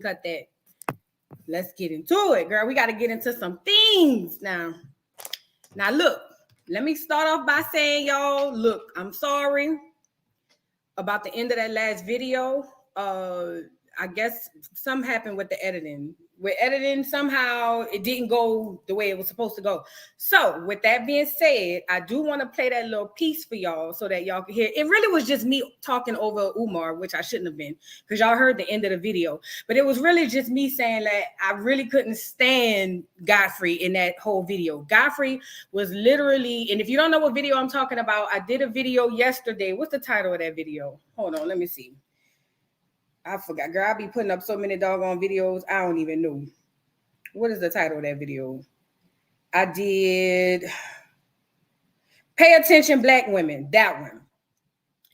cut that. Let's get into it, girl. We got to get into some things now. Now, look, let me start off by saying, y'all, look, I'm sorry about the end of that last video. I guess something happened with the editing. With editing, somehow it didn't go the way it was supposed to go. So with that being said, I do want to play that little piece for y'all so that y'all can hear. It really was just me talking over Umar, which I shouldn't have been, because y'all heard the end of the video. But it was really just me saying that I really couldn't stand Godfrey in that whole video. Godfrey was literally, and if you don't know what video I'm talking about, I did a video yesterday. What's the title of that video? Hold on, let me see. I forgot, girl. I be putting up so many doggone videos. I don't even know. What is the title of that video? I did Pay Attention Black Women, that one.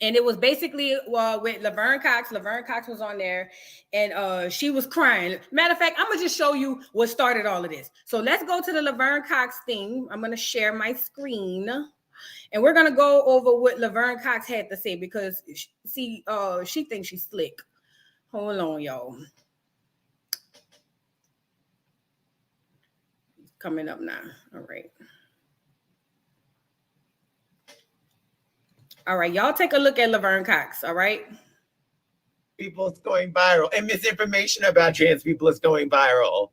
And it was basically with Laverne Cox. Laverne Cox was on there and she was crying. Matter of fact, I'm going to just show you what started all of this. So let's go to the Laverne Cox thing. I'm going to share my screen. And we're going to go over what Laverne Cox had to say because she thinks she's slick. Hold on, y'all. Coming up now. All right. All right, y'all take a look at Laverne Cox, all right? People is going viral, and misinformation about trans people is going viral.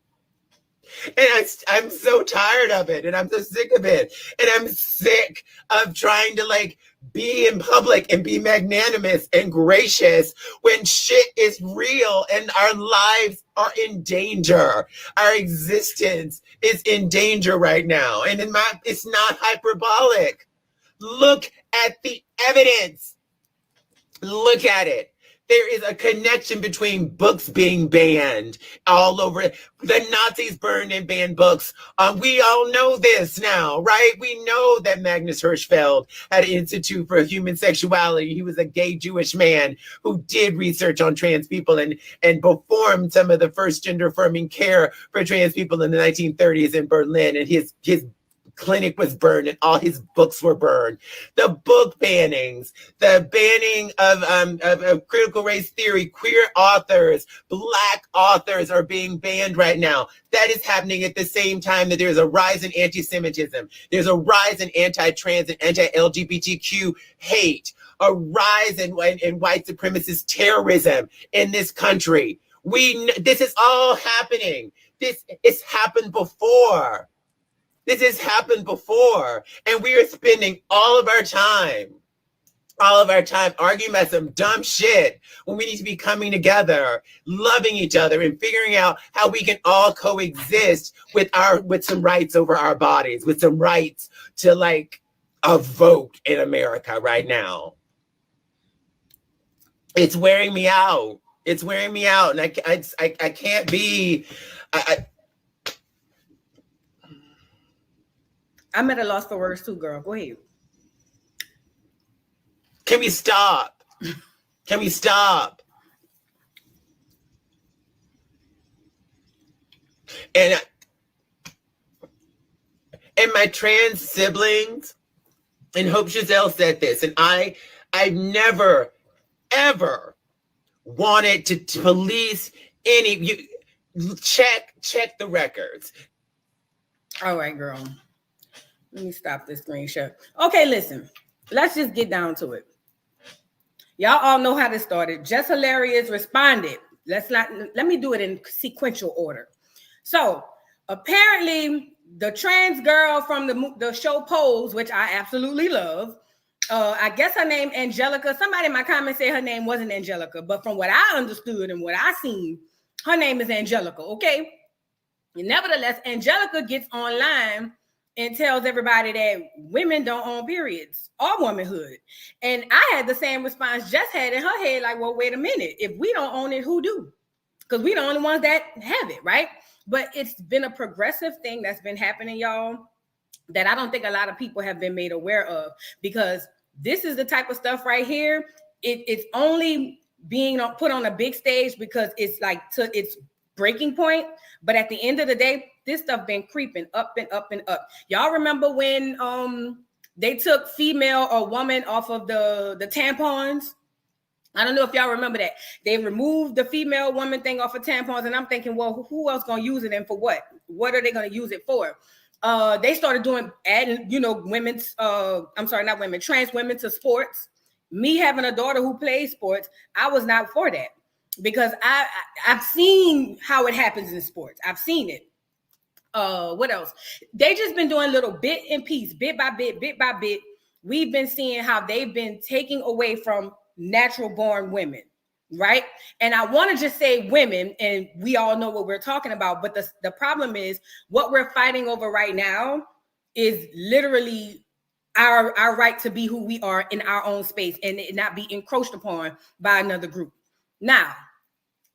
And I'm so tired of it, and I'm so sick of it. And I'm sick of trying to be in public and be magnanimous and gracious when shit is real and our lives are in danger. Our existence is in danger right now. And it's not hyperbolic. Look at the evidence. Look at it. There is a connection between books being banned all over. The Nazis burned and banned books. We all know this now, right? We know that Magnus Hirschfeld had an Institute for Human Sexuality. He was a gay Jewish man who did research on trans people and performed some of the first gender-affirming care for trans people in the 1930s in Berlin. And his clinic was burned and all his books were burned. The book bannings, the banning of critical race theory, queer authors, Black authors are being banned right now. That is happening at the same time that there's a rise in anti-Semitism. There's a rise in anti-trans and anti-LGBTQ hate, a rise in white supremacist terrorism in this country. This is all happening. It's happened before. This has happened before, and we are spending all of our time arguing about some dumb shit when we need to be coming together, loving each other, and figuring out how we can all coexist with some rights over our bodies, with some rights to a vote in America right now. It's wearing me out. It's wearing me out, and I can't be. I'm at a loss for words too, girl. Go ahead. Can we stop? Can we stop? And my trans siblings, and Hope Giselle said this, and I've never, ever wanted to police any. Check the records. All right, girl. Let me stop this screenshot. Okay, listen. Let's just get down to it. Y'all all know how this started. Just Hilarious responded. Let me do it in sequential order. So apparently the trans girl from the show Pose, which I absolutely love, I guess her name Angelica. Somebody in my comments said her name wasn't Angelica, but from what I understood and what I seen, her name is Angelica, okay? And nevertheless, Angelica gets online and tells everybody that women don't own periods or womanhood. And I had the same response Jess had in her head, well, wait a minute. If we don't own it, who do? Because we're the only ones that have it, right? But it's been a progressive thing that's been happening, y'all, that I don't think a lot of people have been made aware of, because this is the type of stuff right here. It's only being put on a big stage because it's to its breaking point. But at the end of the day, this stuff been creeping up and up and up. Y'all remember when they took female or woman off of the tampons? I don't know if y'all remember that. They removed the female woman thing off of tampons, and I'm thinking, well, who else gonna use it and for what? What are they gonna use it for? They started adding, women's, I'm sorry, not women, trans women to sports. Me having a daughter who plays sports, I was not for that because I've seen how it happens in sports. I've seen it. What else? They just been doing little bit and piece, bit by bit. We've been seeing how they've been taking away from natural born women, right? And I want to just say women, and we all know what we're talking about, but the problem is what we're fighting over right now is literally our right to be who we are in our own space and it not be encroached upon by another group. Now,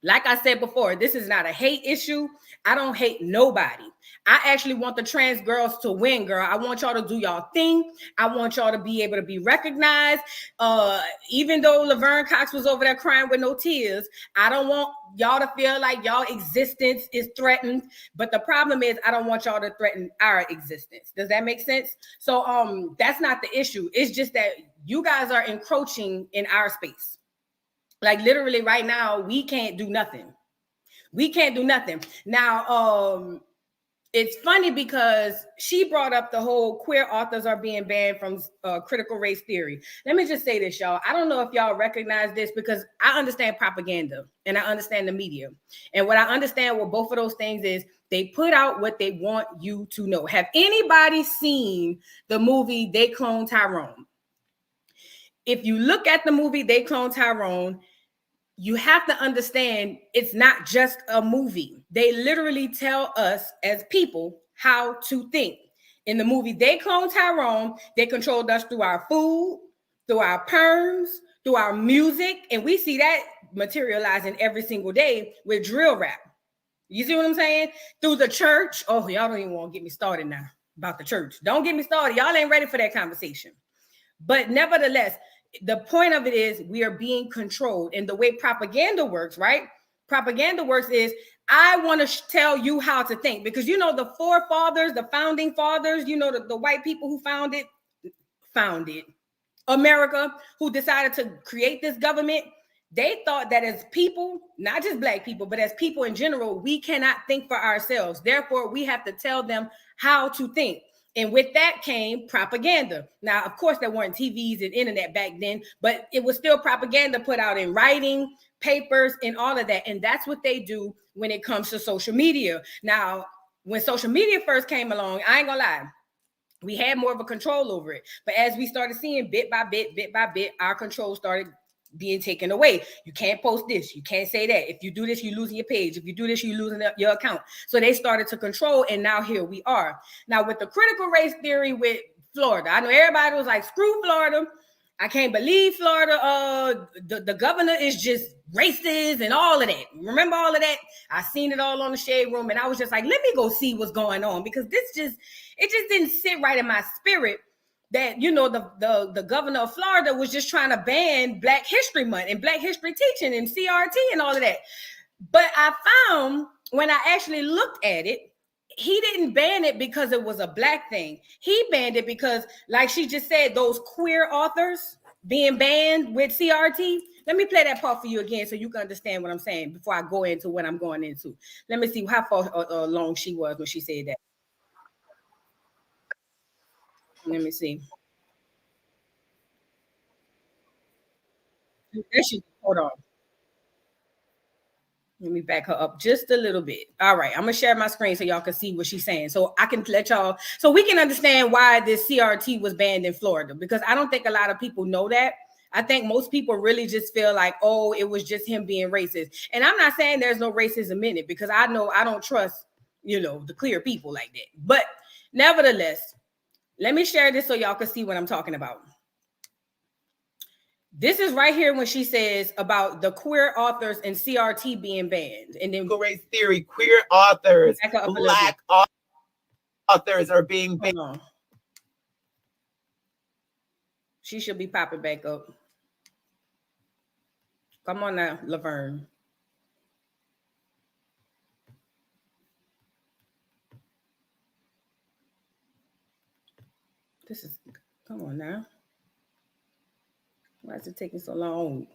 like I said before, this is not a hate issue. I don't hate nobody. I actually want the trans girls to win, girl. I want y'all to do y'all thing. I want y'all to be able to be recognized. Even though Laverne Cox was over there crying with no tears, I don't want y'all to feel like y'all existence is threatened. But the problem is I don't want y'all to threaten our existence. Does that make sense? So that's not the issue. It's just that you guys are encroaching in our space. Like literally right now, we can't do nothing. We can't do nothing. Now, it's funny because she brought up the whole queer authors are being banned from critical race theory. Let me just say this, y'all. I don't know if y'all recognize this because I understand propaganda and I understand the media. And what I understand with both of those things is they put out what they want you to know. Have anybody seen the movie They Clone Tyrone? If you look at the movie They Clone Tyrone, you have to understand it's not just a movie. They literally tell us as people how to think. In the movie They Clone Tyrone, they controlled us through our food, through our perms, through our music, and we see that materializing every single day with drill rap. You see what I'm saying? Through the church. Oh, y'all don't even want to get me started now about the church. Don't get me started. Y'all ain't ready for that conversation. But nevertheless, the point of it is we are being controlled. And the way propaganda works, right? Propaganda works is I want to tell you how to think because, the forefathers, the founding fathers, the white people who founded America, who decided to create this government. They thought that as people, not just Black people, but as people in general, we cannot think for ourselves. Therefore, we have to tell them how to think. And with that came propaganda. Now, of course, there weren't TVs and internet back then, but it was still propaganda put out in writing, papers, and all of that. And that's what they do when it comes to social media. Now, when social media first came along, I ain't gonna lie, we had more of a control over it. But as we started seeing bit by bit, our control started being taken away. You can't post this. You can't say that. If you do this, you're losing your page. If you do this, you're losing your account. So they started to control, and now here we are. Now with the critical race theory with Florida, I know everybody was like, screw Florida. I can't believe Florida. The governor is just racist and all of that. Remember all of that? I seen it all on the Shade Room, and I was just like, let me go see what's going on because it just didn't sit right in my spirit that the governor of Florida was just trying to ban Black History Month and Black History teaching and CRT and all of that. But I found when I actually looked at it, he didn't ban it because it was a Black thing. He banned it because, like she just said, those queer authors being banned with CRT. Let me play that part for you again so you can understand what I'm saying before I go into what I'm going into. Let me see how far along she was when she said that. Let me see. Hold on. Let me back her up just a little bit. All right, I'm gonna share my screen so y'all can see what she's saying. So I can let y'all, so we can understand why this CRT was banned in Florida, because I don't think a lot of people know that. I think most people really just feel like, oh, it was just him being racist. And I'm not saying there's no racism in it, because I know I don't trust, the clear people like that. But nevertheless, let me share this so y'all can see what I'm talking about. This is right here when she says about the queer authors and CRT being banned. And then race theory, queer authors, Black authors are being banned. She should be popping back up. Come on now, Laverne. Come on now. Why is it taking so long?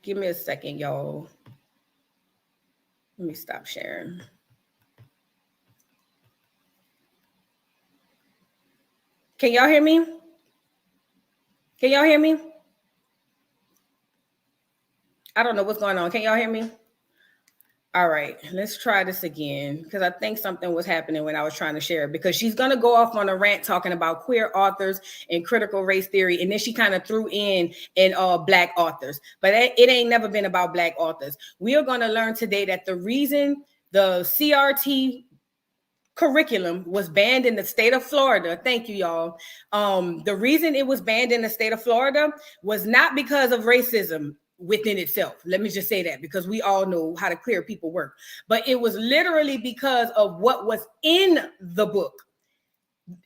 Give me a second, y'all. Let me stop sharing. Can y'all hear me? Can y'all hear me? I don't know what's going on. Can y'all hear me? All right, let's try this again because I think something was happening when I was trying to share it, because she's going to go off on a rant talking about queer authors and critical race theory. And then she kind of threw in Black authors, but it ain't never been about Black authors. We are going to learn today that the reason the CRT curriculum was banned in the state of Florida. Thank you, y'all. The reason it was banned in the state of Florida was not because of racism within itself. Let me just say that, because we all know how the queer people work. But it was literally because of what was in the book.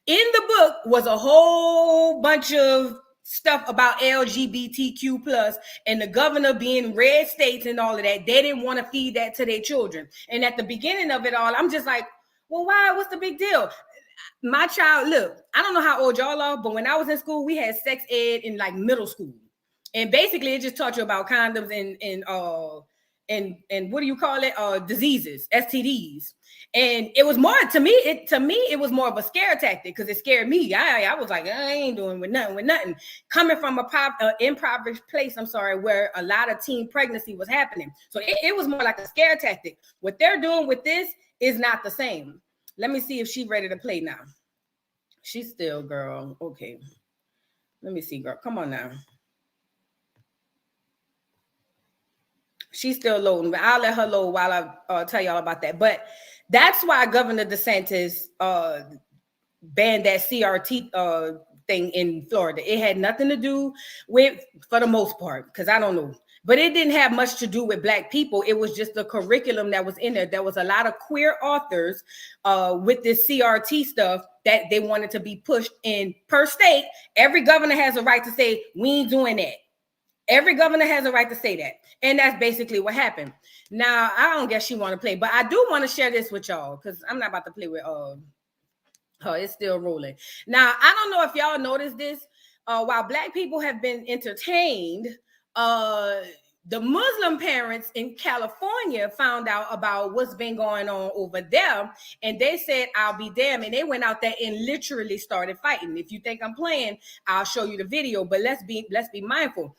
In the book was a whole bunch of stuff about LGBTQ plus, and the governor being red states and all of that. They didn't want to feed that to their children. And at the beginning of it all, I'm just like, well, why? What's the big deal? My child, look, I don't know how old y'all are, but when I was in school, we had sex ed in like middle school. And basically it just taught you about condoms and what do you call it? Diseases, STDs. And it was more, to me, it was more of a scare tactic, because it scared me. I was like, I ain't doing with nothing. Coming from a impoverished place, where a lot of teen pregnancy was happening. So it was more like a scare tactic. What they're doing with this is not the same. Let me see if she's ready to play now. She's still, girl. Okay. Let me see, girl. Come on now. She's still loading, but I'll let her load while I tell y'all about that. But that's why Governor DeSantis banned that CRT thing in Florida. It had nothing to do with, for the most part, because I don't know, but it didn't have much to do with Black people. It was just the curriculum that was in there. There was a lot of queer authors with this CRT stuff that they wanted to be pushed in per state. Every governor has a right to say, we ain't doing that. Every governor has a right to say that. And that's basically what happened. Now, I don't guess she want to play, but I do want to share this with y'all, because I'm not about to play with her. It's still rolling. Now, I don't know if y'all noticed this. While Black people have been entertained, the Muslim parents in California found out about what's been going on over there, and they said, I'll be damned. And they went out there and literally started fighting. If you think I'm playing, I'll show you the video, but let's be mindful.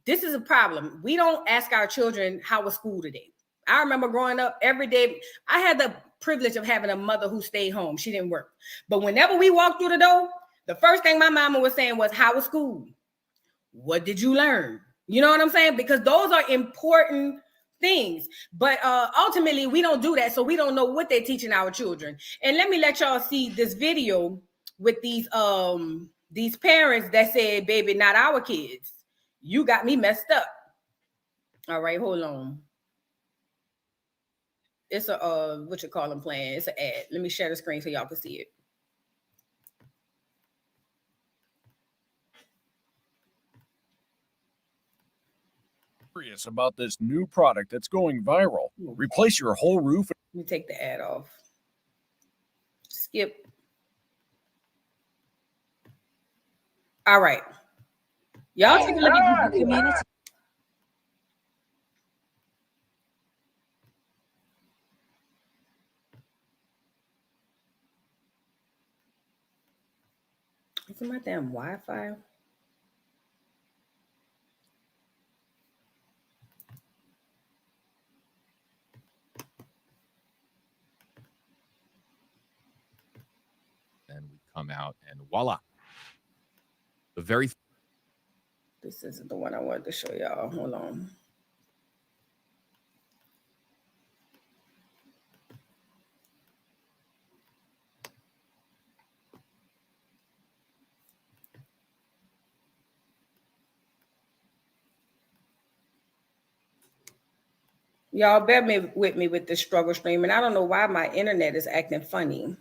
This is a problem. We don't ask our children how was school today. I remember growing up every day. I had the privilege of having a mother who stayed home. She didn't work. But whenever we walked through the door, the first thing my mama was saying was, how was school? What did you learn? You know what I'm saying? Because those are important things. But ultimately, we don't do that. So we don't know what they're teaching our children. And let me let y'all see this video with these parents that said, baby, not our kids. You got me messed up. All right, hold on. It's a what you call them playing. It's an ad. Let me share the screen so y'all can see it. Curious about this new product that's going viral. Replace your whole roof. Let me take the ad off. Skip. All right. Y'all take a look at the community. Is it my damn Wi-Fi? And we come out and voila. The very... This isn't the one I wanted to show y'all. Hold on. Y'all bear with me with this struggle stream, and I don't know why my internet is acting funny.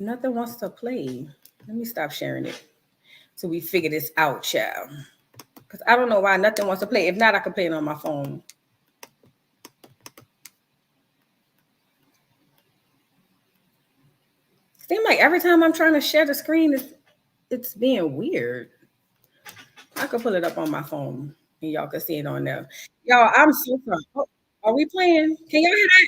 Nothing wants to play. Let me stop sharing it so we figure this out, child. Because I don't know why nothing wants to play. If not, I can play it on my phone. Seems like every time I'm trying to share the screen, it's being weird. I could pull it up on my phone and y'all can see it on there. Y'all, I'm so sorry. Oh, are we playing? Can y'all hear that?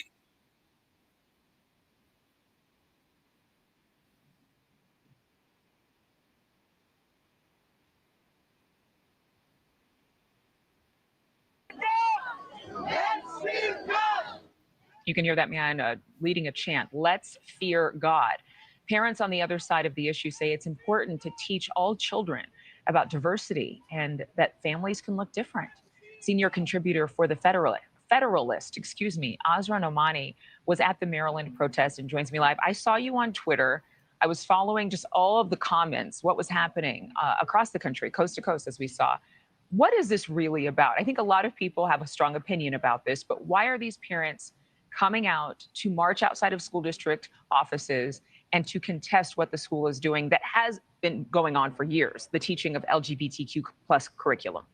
You can hear that man leading a chant, "Let's fear God." Parents on the other side of the issue say it's important to teach all children about diversity and that families can look different. Senior contributor for the Federalist, Azra Nomani, was at the Maryland protest and joins me live. I saw you on Twitter. I was following just all of the comments, what was happening across the country, coast to coast, as we saw. What is this really about? I think a lot of people have a strong opinion about this, but why are these parents coming out to march outside of school district offices and to contest what the school is doing that has been going on for years, the teaching of LGBTQ plus curriculum?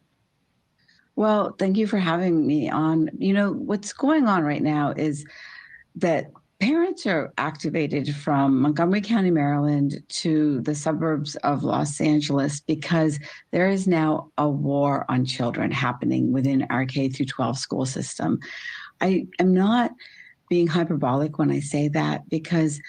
Well, thank you for having me on. You know, what's going on right now is that parents are activated from Montgomery County, Maryland to the suburbs of Los Angeles because there is now a war on children happening within our K through 12 school system. I am not being hyperbolic when I say that because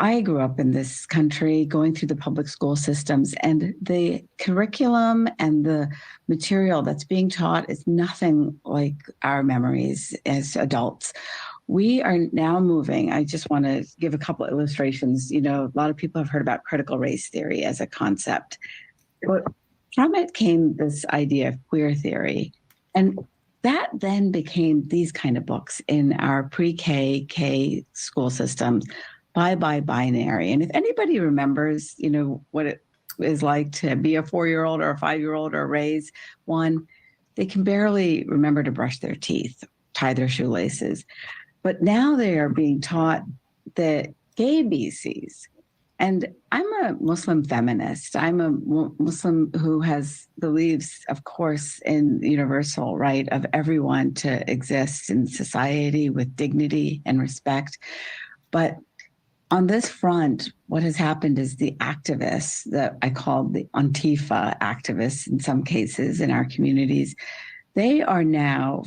I grew up in this country going through the public school systems, and the curriculum and the material that's being taught is nothing like our memories as adults. We are now moving. I just want to give a couple of illustrations. You know, a lot of people have heard about critical race theory as a concept. But from it came this idea of queer theory. And that then became these kind of books in our pre-K, K school systems, binary. And if anybody remembers, you know, what it is like to be a 4-year-old or a 5-year-old or raise one, they can barely remember to brush their teeth, tie their shoelaces. But now they are being taught the gay BCs. And I'm a Muslim feminist. I'm a Muslim who believes, of course, in the universal right of everyone to exist in society with dignity and respect. But on this front, what has happened is the activists that I call the Antifa activists in some cases in our communities, they are now,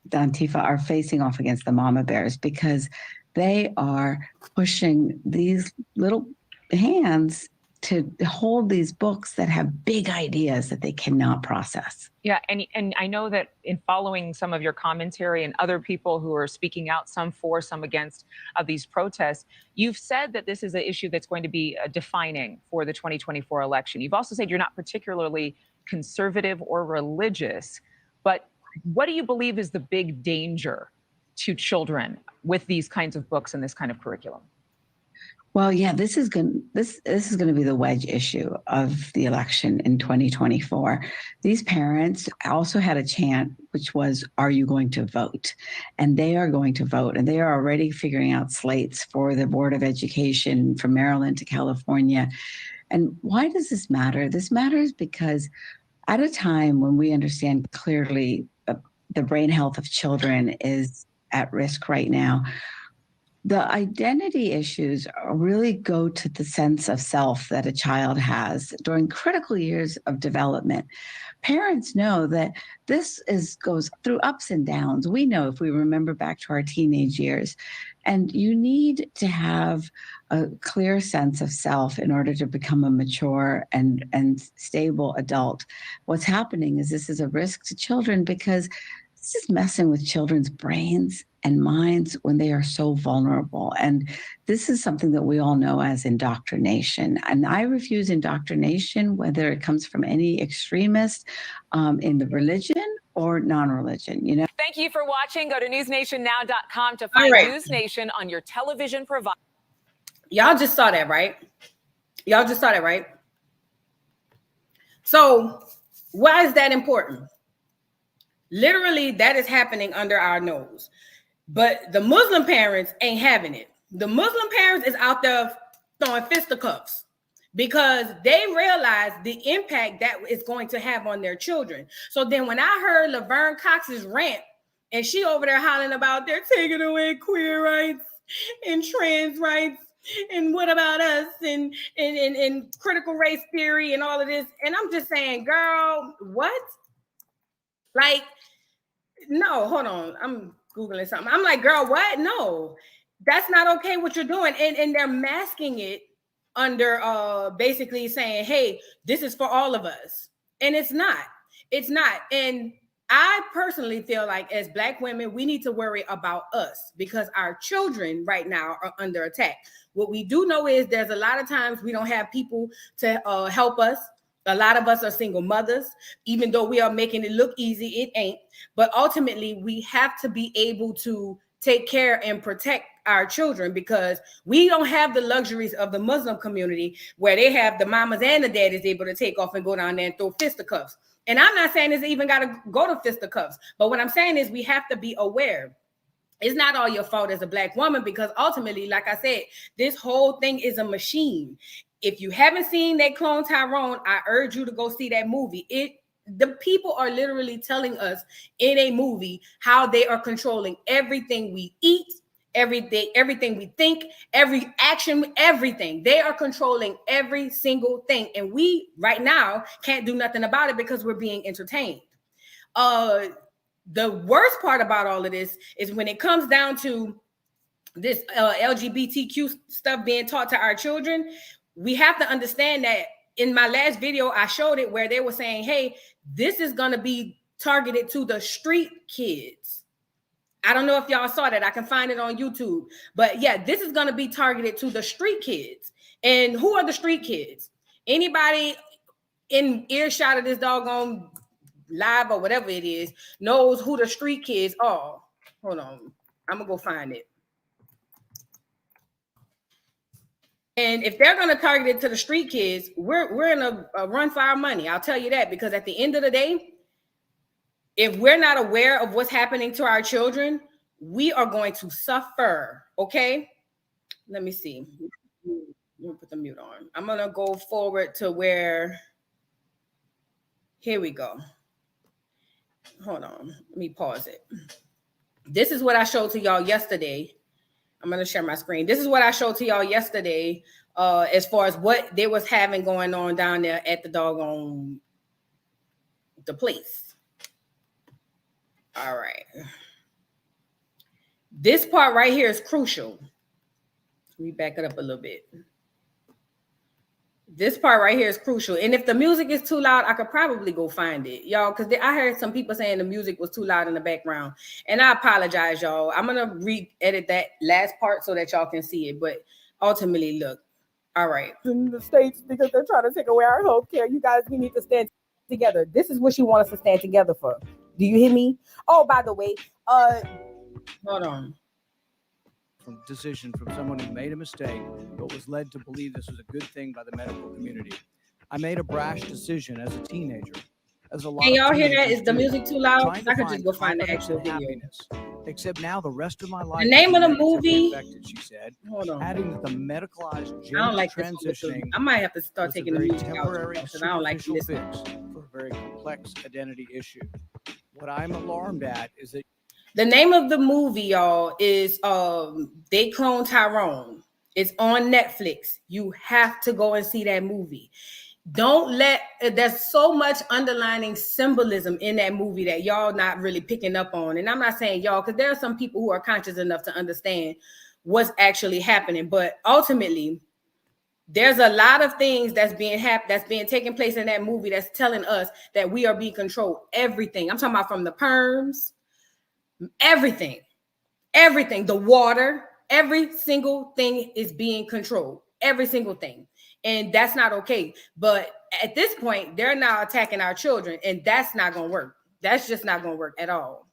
the Antifa are facing off against the mama bears because they are pushing these little hands to hold these books that have big ideas that they cannot process. Yeah, and I know that in following some of your commentary and other people who are speaking out, some for, some against, of these protests, you've said that this is an issue that's going to be defining for the 2024 election. You've also said you're not particularly conservative or religious, but what do you believe is the big danger to children with these kinds of books and this kind of curriculum? Well, yeah, this is going to be the wedge issue of the election in 2024. These parents also had a chant, which was, "Are you going to vote?" And they are going to vote, and they are already figuring out slates for the Board of Education from Maryland to California. And why does this matter? This matters because at a time when we understand clearly the brain health of children is at risk right now, the identity issues really go to the sense of self that a child has during critical years of development. Parents know that this goes through ups and downs. We know if we remember back to our teenage years, and you need to have a clear sense of self in order to become a mature and stable adult. What's happening is this is a risk to children because this is messing with children's brains and minds when they are so vulnerable. And this is something that we all know as indoctrination. And I refuse indoctrination, whether it comes from any extremist in the religion or non-religion, you know. Thank you for watching. Go to newsnationnow.com to find News Nation on your television provider. Y'all just saw that, right? Y'all just saw that, right? So why is that important? Literally, that is happening under our nose. But the Muslim parents ain't having it. The Muslim parents is out there throwing fisticuffs because they realize the impact that is going to have on their children. So then when I heard Laverne Cox's rant, and she over there hollering about they're taking away queer rights and trans rights, and what about us and critical race theory and all of this. And I'm just saying, girl, what? Like, no, hold on. I'm Googling something. I'm like, girl, what? No, that's not okay what you're doing. And they're masking it under basically saying, hey, this is for all of us. And it's not. It's not. And I personally feel like as Black women, we need to worry about us because our children right now are under attack. What we do know is there's a lot of times we don't have people to help us. A lot of us are single mothers, even though we are making it look easy, it ain't. But ultimately, we have to be able to take care and protect our children because we don't have the luxuries of the Muslim community where they have the mamas and the daddies able to take off and go down there and throw fisticuffs. And I'm not saying it's even got to go to fisticuffs, but what I'm saying is we have to be aware. It's not all your fault as a Black woman because ultimately, like I said, this whole thing is a machine. If you haven't seen that Clone Tyrone, I urge you to go see that movie. The people are literally telling us in a movie how they are controlling everything we eat, everything we think, every action, everything. They are controlling every single thing. And we right now can't do nothing about it because we're being entertained. The worst part about all of this is when it comes down to this LGBTQ stuff being taught to our children, we have to understand that in my last video, I showed it where they were saying, hey, this is going to be targeted to the street kids. I don't know if y'all saw that. I can find it on YouTube. But yeah, this is going to be targeted to the street kids. And who are the street kids? Anybody in earshot of this doggone live or whatever it is knows who the street kids are. Hold on. I'm going to go find it. And if they're going to target it to the street kids, we're in a run for our money. I'll tell you that, because at the end of the day, if we're not aware of what's happening to our children, we are going to suffer. Okay. Let me see. Let me put the mute on. I'm going to go forward to where, here we go. Hold on. Let me pause it. This is what I showed to y'all yesterday. I'm going to share my screen. This is what I showed to y'all yesterday as far as what they was having going on down there at the doggone the place. All right. This part right here is crucial. Let me back it up a little bit. This part right here is crucial. And if the music is too loud, I could probably go find it, y'all, because I heard some people saying the music was too loud in the background. And I apologize, y'all. I'm going to re-edit that last part so that y'all can see it. But ultimately, look. All right. In the States, because they're trying to take away our health care, you guys, we need to stand together. This is what she wants us to stand together for. Do you hear me? Oh, by the way, hold on. Decision from someone who made a mistake but was led to believe this was a good thing by the medical community. I made a brash decision as a teenager. As a lot Can y'all of hear that? teenagers Is the do, music too loud? trying to I could find just go find the confidence actual and video. happiness. Except now the rest of my life The name will of be the movie. affected, she said. Hold on. Adding that the medicalized I don't gender like this transitioning. I might have to start was a taking the very music out temporary, because I don't like superficial this. fix for a very complex identity issue. What I'm alarmed at is that the name of the movie, y'all, is They Clone Tyrone. It's on Netflix. You have to go and see that movie. There's so much underlining symbolism in that movie that y'all not really picking up on. And I'm not saying y'all, because there are some people who are conscious enough to understand what's actually happening. But ultimately, there's a lot of things that's being taking place in that movie that's telling us that we are being controlled. Everything. I'm talking about from the perms, everything, the water, every single thing is being controlled. Every single thing. And that's not okay. But at this point, they're now attacking our children, and that's not going to work. That's just not going to work at all.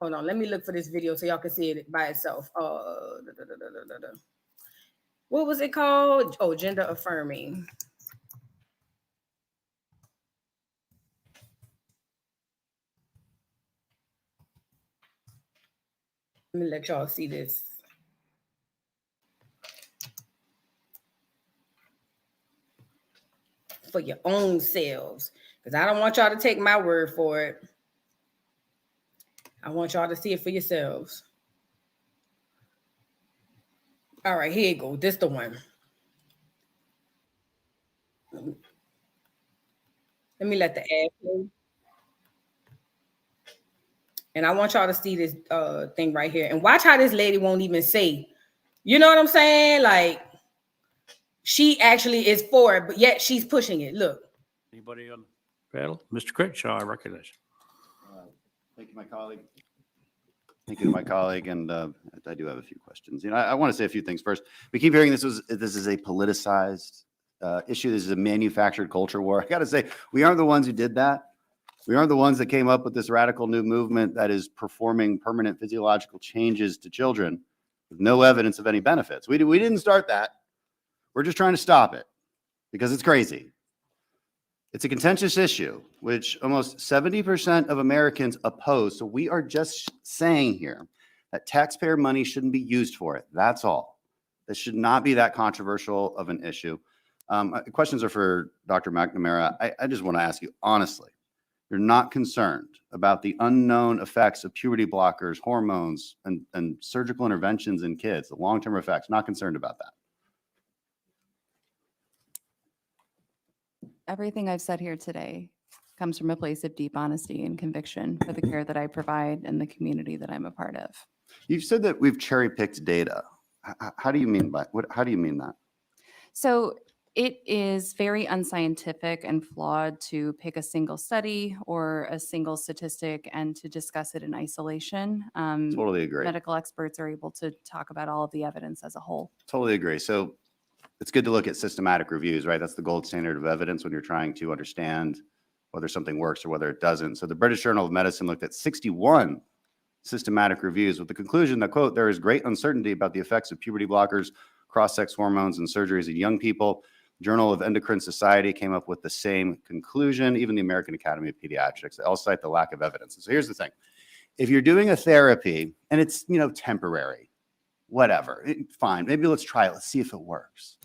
Hold on. Let me look for this video so y'all can see it by itself. What was it called? Oh, gender affirming. Let me let y'all see this. For your own selves, because I don't want y'all to take my word for it. I want y'all to see it for yourselves. All right, here you go. This the one. Let me let the ad play. And I want y'all to see this thing right here. And watch how this lady won't even say, you know what I'm saying? Like, she actually is for it, but yet she's pushing it. Look. Anybody on the panel? Mr. Crenshaw, I recognize you. Thank you, my colleague. Thank you to my colleague, and I do have a few questions. You know, I want to say a few things first. We keep hearing this is a politicized issue. This is a manufactured culture war. I got to say, we aren't the ones who did that. We aren't the ones that came up with this radical new movement that is performing permanent physiological changes to children with no evidence of any benefits. We didn't start that. We're just trying to stop it because it's crazy. It's a contentious issue, which almost 70% of Americans oppose. So we are just saying here that taxpayer money shouldn't be used for it. That's all. This should not be that controversial of an issue. Questions are for Dr. McNamara. I just want to ask you, honestly, you're not concerned about the unknown effects of puberty blockers, hormones, and surgical interventions in kids, the long-term effects, not concerned about that? Everything I've said here today comes from a place of deep honesty and conviction for the care that I provide and the community that I'm a part of. You've said that we've cherry-picked data. How do you mean by what? How do you mean that? So it is very unscientific and flawed to pick a single study or a single statistic and to discuss it in isolation. Totally agree. Medical experts are able to talk about all of the evidence as a whole. Totally agree. So it's good to look at systematic reviews, right? That's the gold standard of evidence when you're trying to understand whether something works or whether it doesn't. So the British Journal of Medicine looked at 61 systematic reviews with the conclusion that, quote, there is great uncertainty about the effects of puberty blockers, cross-sex hormones, and surgeries in young people. Journal of Endocrine Society came up with the same conclusion. Even the American Academy of Pediatrics, they all cite the lack of evidence. And so here's the thing. If you're doing a therapy and it's, temporary, whatever, fine, maybe let's try it. Let's see if it works.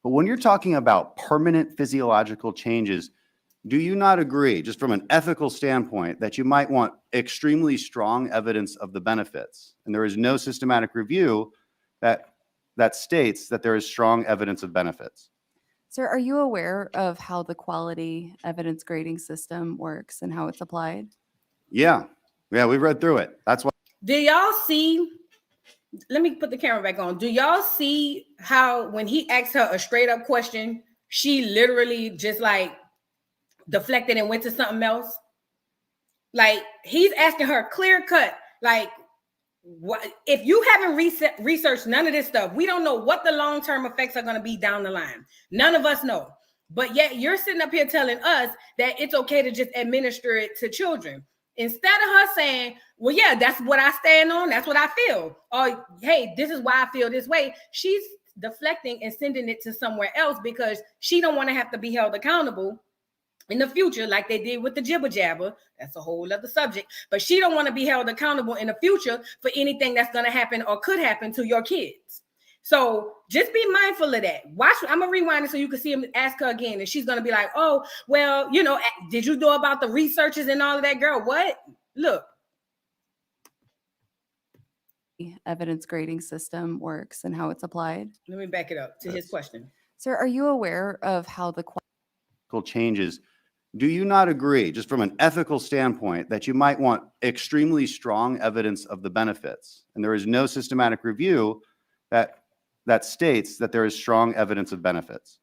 But when you're talking about permanent physiological changes, do you not agree, just from an ethical standpoint, that you might want extremely strong evidence of the benefits? And there is no systematic review that states that there is strong evidence of benefits. Sir, are you aware of how the quality evidence grading system works and how it's applied? Yeah, we read through it. That's why. Do y'all see? Let me put the camera back on. Do y'all see how when he asked her a straight up question, she literally just like deflected and went to something else? Like, he's asking her clear cut, like, what if you haven't researched none of this stuff? We don't know what the long-term effects are going to be down the line. None of us know. But yet you're sitting up here telling us that it's okay to just administer it to children. Instead of her saying, well, yeah, that's what I stand on. That's what I feel. Or, hey, this is why I feel this way. She's deflecting and sending it to somewhere else because she don't want to have to be held accountable in the future, like they did with the jibber jabber. That's a whole other subject. But she don't want to be held accountable in the future for anything that's going to happen or could happen to your kids. So just be mindful of that. Watch. I'm going to rewind it so you can see him ask her again. And she's going to be like, oh, well, did you know about the researches and all of that? Girl, what? Look. Evidence grading system works and how it's applied. Let me back it up to his question. Sir, are you aware of how the changes? Do you not agree, just from an ethical standpoint, that you might want extremely strong evidence of the benefits? And there is no systematic review that states that there is strong evidence of benefits.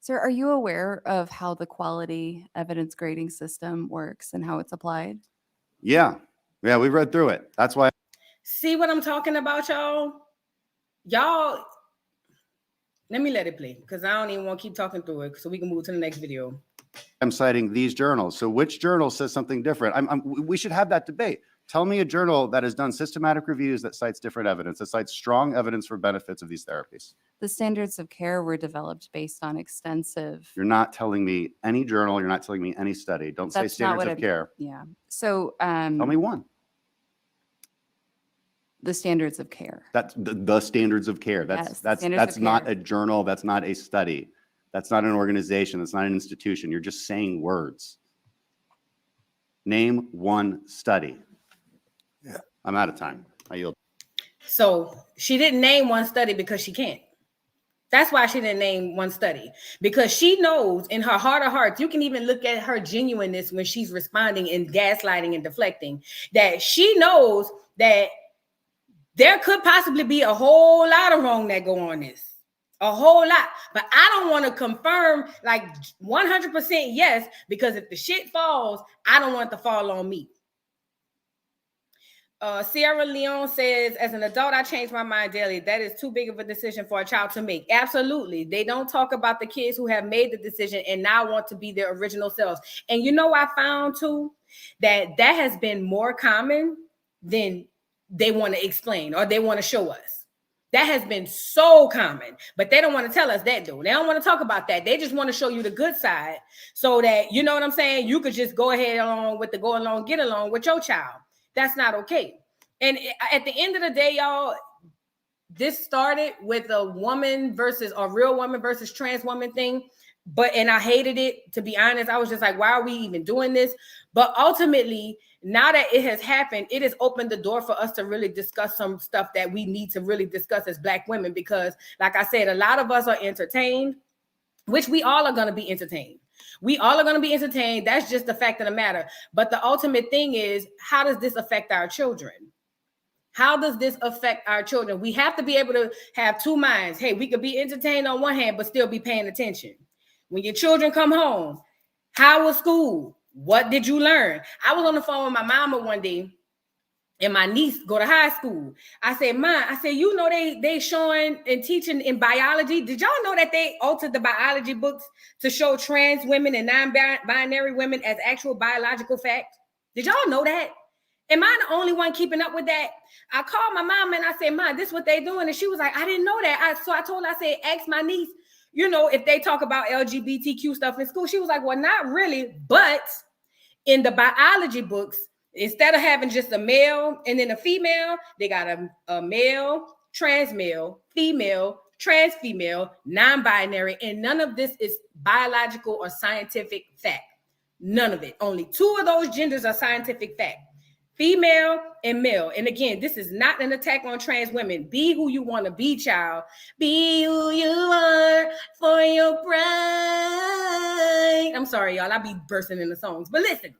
Sir, are you aware of how the quality evidence grading system works and how it's applied? Yeah, we read through it. That's why. See what I'm talking about, y'all? Y'all, let me let it play because I don't even want to keep talking through it so we can move to the next video. I'm citing these journals. So which journal says something different? We should have that debate. Tell me a journal that has done systematic reviews that cites different evidence, that cites strong evidence for benefits of these therapies. The standards of care were developed based on extensive. You're not telling me any journal. You're not telling me any study. Don't say standards of care. Yeah. So tell me one. The standards of care. That's the standards of care. That's not a journal. That's not a study. That's not an organization. That's not an institution. You're just saying words. Name one study. Yeah. I'm out of time. I yield. So she didn't name one study because she can't. That's why she didn't name one study, because she knows in her heart of hearts, you can even look at her genuineness when she's responding and gaslighting and deflecting, that she knows that there could possibly be a whole lot of wrong that go on this, a whole lot. But I don't want to confirm like 100% yes, because if the shit falls, I don't want it to fall on me. Sierra Leone says, as an adult, I change my mind daily. That is too big of a decision for a child to make. Absolutely. They don't talk about the kids who have made the decision and now want to be their original selves. And you know, I found too, that has been more common than they want to explain or they want to show us. That has been so common, but they don't want to tell us that, though. They don't want to talk about that. They just want to show you the good side so that, you know what I'm saying, you could just go ahead along with the go along, get along with your child. That's not okay. And at the end of the day, y'all, this started with a woman versus a real woman versus trans woman thing. And I hated it, to be honest. I was just like, why are we even doing this? But ultimately, now that it has happened, it has opened the door for us to really discuss some stuff that we need to really discuss as Black women. Because like I said, a lot of us are entertained, which we all are going to be entertained. We all are going to be entertained. That's just the fact of the matter. But the ultimate thing is, how does this affect our children? How does this affect our children? We have to be able to have two minds. Hey, we could be entertained on one hand, but still be paying attention. When your children come home, how was school? What did you learn? I was on the phone with my mama one day, and my niece go to high school. I said, Ma, you know, they showing and teaching in biology. Did y'all know that they altered the biology books to show trans women and non-binary women as actual biological fact? Did y'all know that? Am I the only one keeping up with that? I called my mom and I said, Ma, this is what they doing. And she was like, I didn't know that. So I told her, I said, ask my niece, you know, if they talk about LGBTQ stuff in school. She was like, well, not really. But in the biology books, instead of having just a male and then a female, they got a male, trans male, female, trans female, non-binary. And none of this is biological or scientific fact. None of it. Only two of those genders are scientific fact. Female and male. And again, this is not an attack on trans women. Be who you want to be, child. Be who you are for your pride. I'm sorry, y'all. I be bursting into songs. But listen,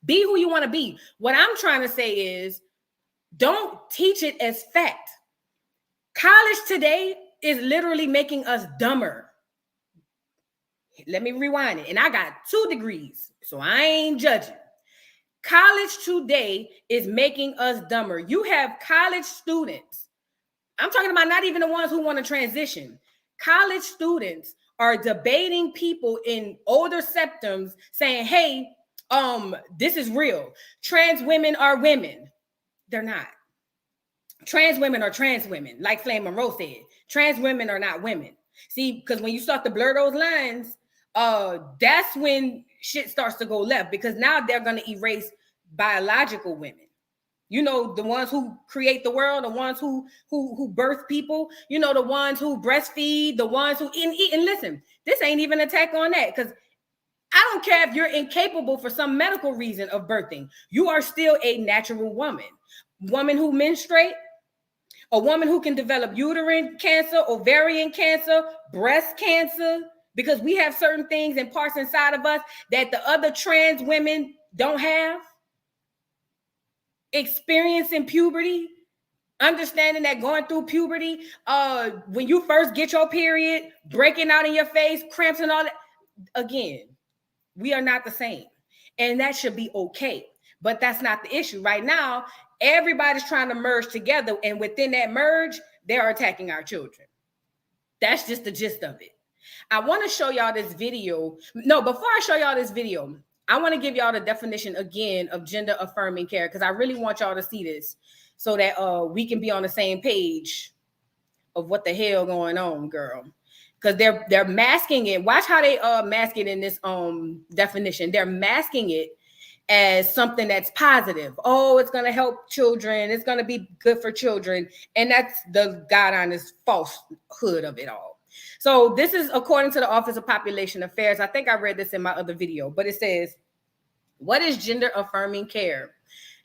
be who you want to be. What I'm trying to say is, don't teach it as fact. College today is literally making us dumber. Let me rewind it. And I got 2 degrees, so I ain't judging. College today is making us dumber. You have college students. I'm talking about not even the ones who want to transition. College students are debating people in older septums saying, hey, this is real. Trans women are women. They're not. Trans women are trans women. Like Flame Monroe said, trans women are not women. See, because when you start to blur those lines, that's when shit starts to go left, because now they're going to erase biological women. You know, the ones who create the world, the ones who birth people, you know, the ones who breastfeed, the ones who eat. And listen, this ain't even an attack on that, because I don't care if you're incapable for some medical reason of birthing. You are still a natural woman. Woman who menstruate, a woman who can develop uterine cancer, ovarian cancer, breast cancer, because we have certain things and parts inside of us that the other trans women don't have. Experiencing puberty, understanding that going through puberty, when you first get your period, breaking out in your face, cramps and all that. Again, we are not the same. And that should be okay. But that's not the issue. Right now, everybody's trying to merge together. And within that merge, they're attacking our children. That's just the gist of it. I want to show y'all this video. No, before I show y'all this video, I want to give y'all the definition again of gender affirming care, because I really want y'all to see this so that we can be on the same page of what the hell going on, girl. Because they're masking it. Watch how they mask it in this definition. They're masking it as something that's positive. Oh, it's going to help children. It's going to be good for children. And that's the God honest falsehood of it all. So this is according to the Office of Population Affairs. I think I read this in my other video, but it says, what is gender affirming care?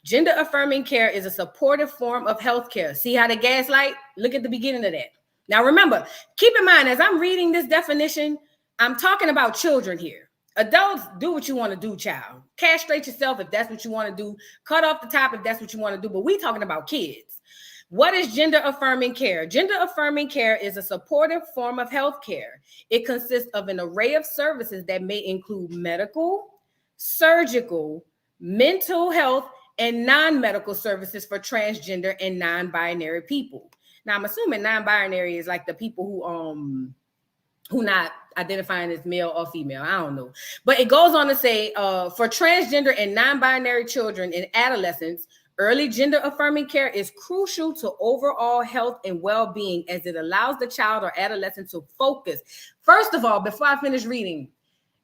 Gender affirming care is a supportive form of healthcare. See how the gaslight? Look at the beginning of that. Now remember, keep in mind, as I'm reading this definition, I'm talking about children here. Adults, do what you want to do, child. Castrate yourself if that's what you want to do. Cut off the top if that's what you want to do. But we talking about kids. What is gender affirming care? Gender affirming care is a supportive form of healthcare. It consists of an array of services that may include medical, surgical, mental health, and non-medical services for transgender and non-binary people. Now, I'm assuming non-binary is like the people who not identifying as male or female. I don't know. But it goes on to say, for transgender and non-binary children and adolescents, early gender affirming care is crucial to overall health and well-being as it allows the child or adolescent to focus. First of all, before I finish reading,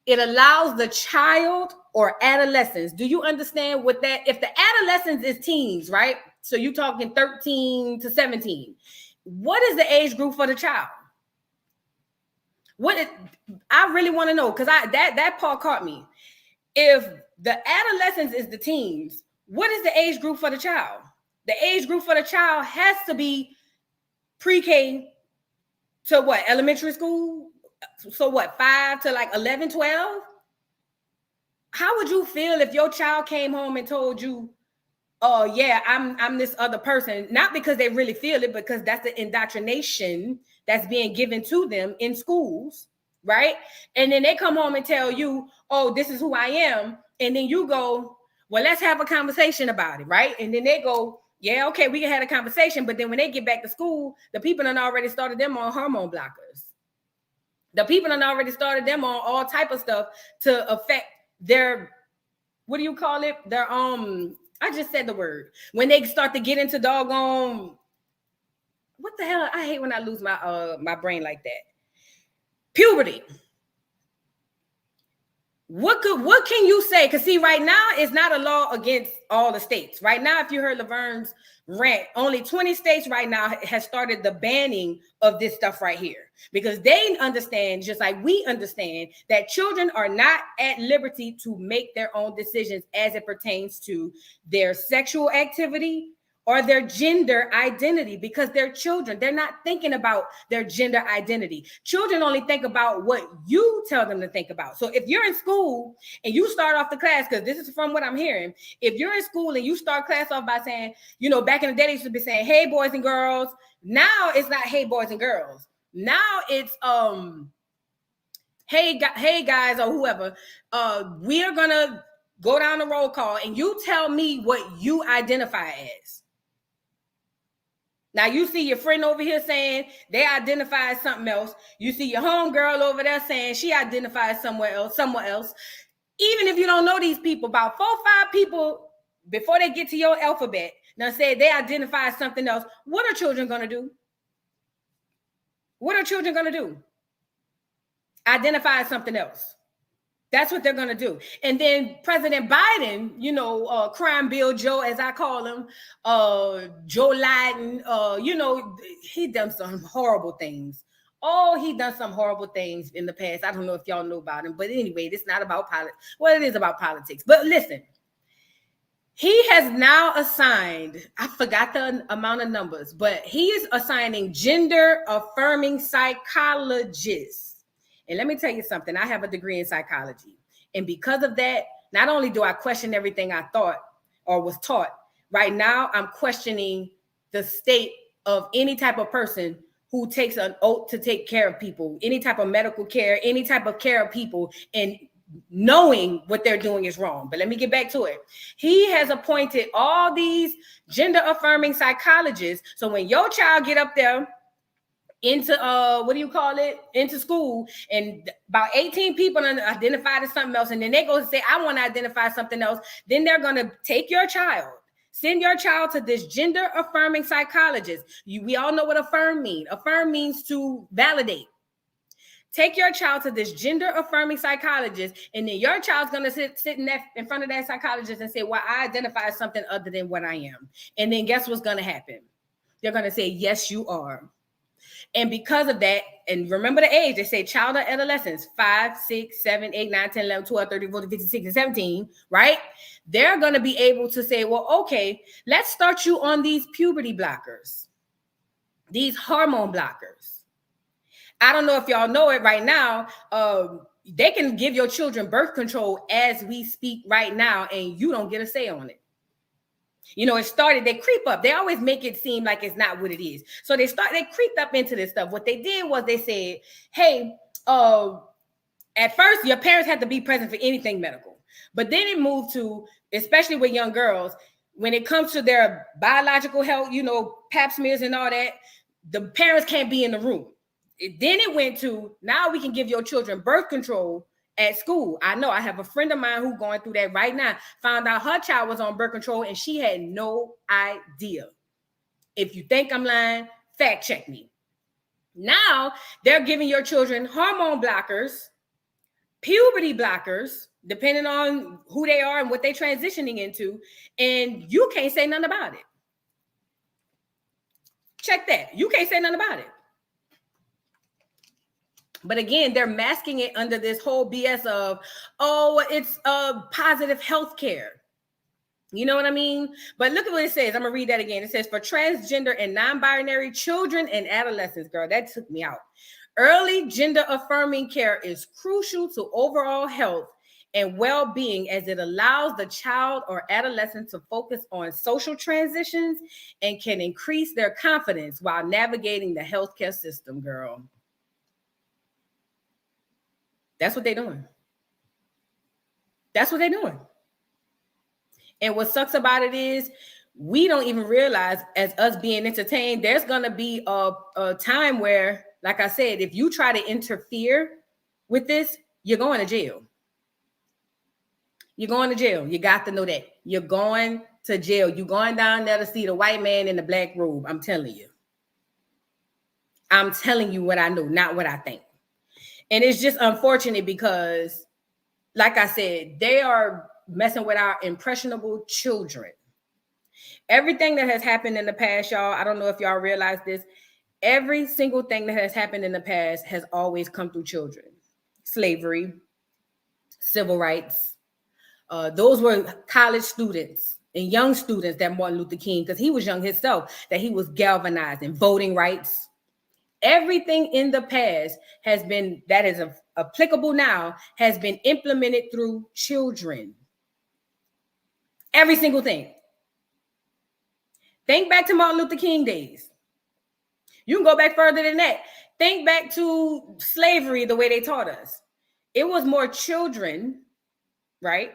it allows the child or adolescents. Do you understand what that, if the adolescents is teens, right? So you're talking 13 to 17. What is the age group for the child? I really want to know, because that part caught me. If the adolescents is the teens, what is the age group for the child? The age group for the child has to be pre-K to what? Elementary school? So what, 5 to like 11, 12? How would you feel if your child came home and told you, oh yeah, I'm this other person? Not because they really feel it, because that's the indoctrination that's being given to them in schools, right? And then they come home and tell you, oh, this is who I am. And then you go, well, let's have a conversation about it, right? And then they go, yeah, okay, we can have a conversation. But then when they get back to school, the people done already started them on hormone blockers. The people done already started them on all type of stuff to affect their, what do you call it? Their, I just said the word. When they start to get into doggone, what the hell? I hate when I lose my my brain like that. Puberty. What can you say? Because see, right now it's not a law against all the states. Right now, if you heard Laverne's rant, only 20 states right now has started the banning of this stuff right here, because they understand, just like we understand, that children are not at liberty to make their own decisions as it pertains to their sexual activity or their gender identity, because they're children. They're not thinking about their gender identity. Children only think about what you tell them to think about. So if you're in school and you start off the class, because this is from what I'm hearing, if you're in school and you start class off by saying, you know, back in the day, they used to be saying, hey, boys and girls. Now it's not hey, boys and girls. Now it's, hey guys, or whoever, we are going to go down the roll call and you tell me what you identify as. Now you see your friend over here saying they identify as something else. You see your homegirl over there saying she identifies somewhere else. Even if you don't know these people, about 4 or 5 people before they get to your alphabet now say they identify as something else. What are children going to do? What are children going to do? Identify as something else. That's what they're going to do. And then President Biden, you know, Crime Bill Joe, as I call him, Joe Biden, you know, he done some horrible things. Oh, he done some horrible things in the past. I don't know if y'all know about him, but anyway, it's not about politics. Well, it is about politics. But listen, he has now assigned, I forgot the amount of numbers, but he is assigning gender affirming psychologists. And let me tell you something. I have a degree in psychology. And because of that, not only do I question everything I thought or was taught, right now I'm questioning the state of any type of person who takes an oath to take care of people, any type of medical care, any type of care of people, and knowing what they're doing is wrong. But let me get back to it. He has appointed all these gender affirming psychologists. So when your child get up there into into school, and about 18 people identified as something else, and then they go and say, I want to identify something else, then they're going to take your child, send your child to this gender affirming psychologist. We all know what affirm means. Affirm means to validate. Take your child to this gender affirming psychologist, and then your child's going to sit in front of that psychologist and say, well, I identify as something other than what I am. And then guess what's going to happen? They're going to say, yes, you are. And because of that, and remember the age, they say child or adolescents, 5, 6, 7, 8, 9, 10, 11, 12, 13, 14, 15, 16, 17, right? They're going to be able to say, well, okay, let's start you on these puberty blockers, these hormone blockers. I don't know if y'all know it right now. They can give your children birth control as we speak right now, and you don't get a say on it. You know, it started, they creep up. They always make it seem like it's not what it is. So they creeped up into this stuff. What they did was they said, hey, at first your parents had to be present for anything medical. But then it moved to, especially with young girls, when it comes to their biological health, you know, pap smears and all that, the parents can't be in the room. Then it went to, now we can give your children birth control at school. I know I have a friend of mine who's going through that right now. Found out her child was on birth control and she had no idea. If you think I'm lying, fact check me. Now they're giving your children hormone blockers, puberty blockers, depending on who they are and what they're transitioning into, and you can't say nothing about it. Check that. You can't say nothing about it. But again, they're masking it under this whole BS of, oh, it's positive health care. You know what I mean? But look at what it says. I'm going to read that again. It says, for transgender and non-binary children and adolescents, girl, that took me out. Early gender-affirming care is crucial to overall health and well-being as it allows the child or adolescent to focus on social transitions and can increase their confidence while navigating the healthcare system, girl. That's what they're doing. That's what they're doing. And what sucks about it is we don't even realize, as us being entertained, there's going to be a time where, like I said, if you try to interfere with this, you're going to jail. You're going to jail. You got to know that. You're going to jail. You're going down there to see the white man in the black robe. I'm telling you. I'm telling you what I know, not what I think. And it's just unfortunate because, like I said, they are messing with our impressionable children. Everything that has happened in the past, y'all, I don't know if y'all realize this, every single thing that has happened in the past has always come through children. Slavery, civil rights. Those were college students and young students that Martin Luther King, because he was young himself, that he was galvanizing. Voting rights. Everything in the past has been, that is applicable now, has been implemented through children. Every single thing. Think back to Martin Luther King days. You can go back further than that. Think back to slavery, the way they taught us. It was more children, right,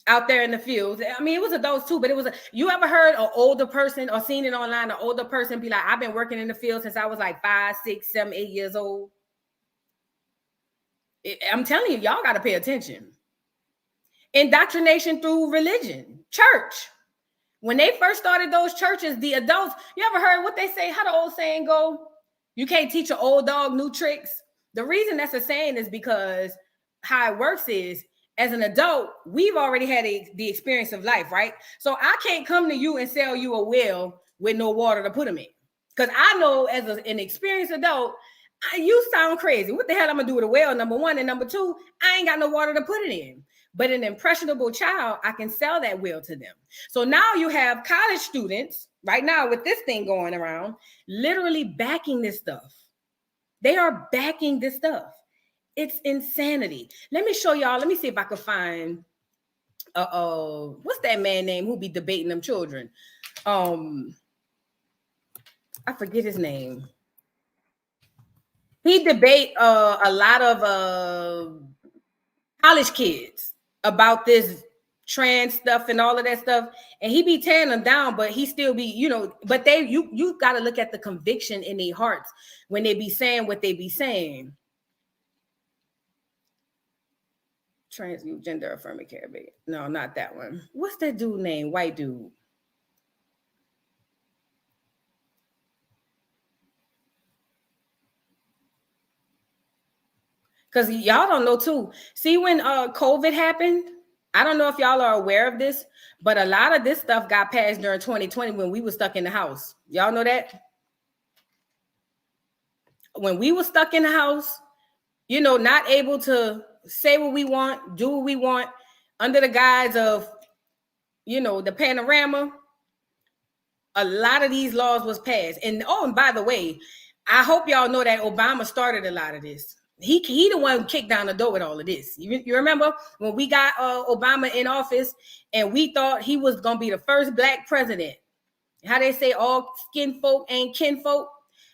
out there in the fields. I mean, it was adults too, but it was, you ever heard an older person or seen it online, an older person be like, I've been working in the field since I was like 5, 6, 7, 8 years old. I'm telling you, y'all got to pay attention. Indoctrination through religion, church. When they first started those churches, the adults, you ever heard what they say, how the old saying go? You can't teach an old dog new tricks. The reason that's a saying is because how it works is, as an adult, we've already had the experience of life, right? So I can't come to you and sell you a well with no water to put them in. Because I know as an experienced adult, you sound crazy. What the hell I'm going to do with a well, number one? And number two, I ain't got no water to put it in. But an impressionable child, I can sell that well to them. So now you have college students right now with this thing going around, literally backing this stuff. They are backing this stuff. It's insanity. Let me show y'all. Let me see if I can find, what's that man name who be debating them children? I forget his name. He debate a lot of college kids about this trans stuff and all of that stuff. And he be tearing them down, but he still be, you know, but you got to look at the conviction in their hearts when they be saying what they be saying. Transgender affirming care, baby. No, not that one. What's that dude name? White dude. Because y'all don't know too. See, when COVID happened, I don't know if y'all are aware of this, but a lot of this stuff got passed during 2020 when we were stuck in the house. Y'all know that? when we were stuck in the house, you know, not able to say what we want, do what we want, under the guise of, you know, the panorama, a lot of these laws was passed. And by the way, I hope y'all know that Obama started a lot of this. He the one who kicked down the door with all of this. You remember when we got Obama in office and we thought he was going to be the first black president. How they say all skin folk ain't kinfolk.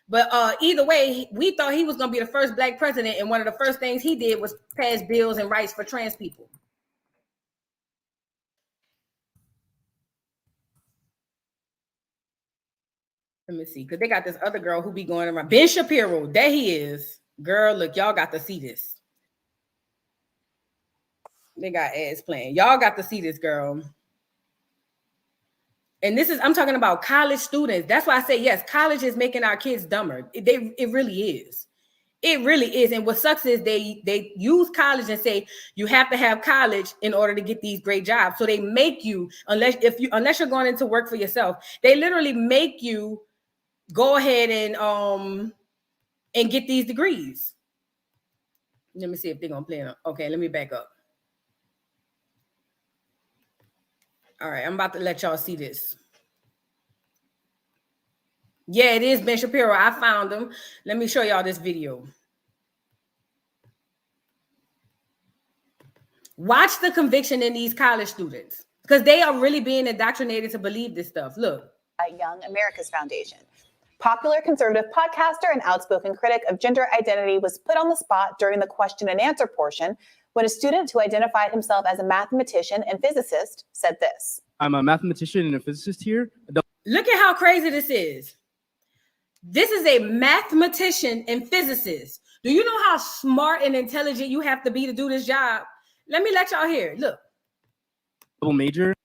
But either way, we thought he was going to be the first black president. And one of the first things he did was pass bills and rights for trans people. Let me see, because they got this other girl who be going around. Ben Shapiro, there he is. Girl, look, y'all got to see this. They got ads playing. Y'all got to see this, girl. And this is, I'm talking about college students. That's why I say, yes, college is making our kids dumber. It really is. It really is. And what sucks is they use college and say you have to have college in order to get these great jobs. So they make you, unless you're going into work for yourself, they literally make you go ahead and get these degrees. Let me see if they're gonna play it. Okay, let me back up. All right, I'm about to let y'all see this. Yeah, it is Ben Shapiro. I found him. Let me show y'all this video. Watch the conviction in these college students, because they are really being indoctrinated to believe this stuff. Look. Young America's Foundation. Popular conservative podcaster and outspoken critic of gender identity was put on the spot during the question and answer portion when a student who identified himself as a mathematician and physicist said this. I'm a mathematician and a physicist here. Look at how crazy this is. This is a mathematician and physicist. Do you know how smart and intelligent you have to be to do this job? Let me let y'all hear it. Look. Double major.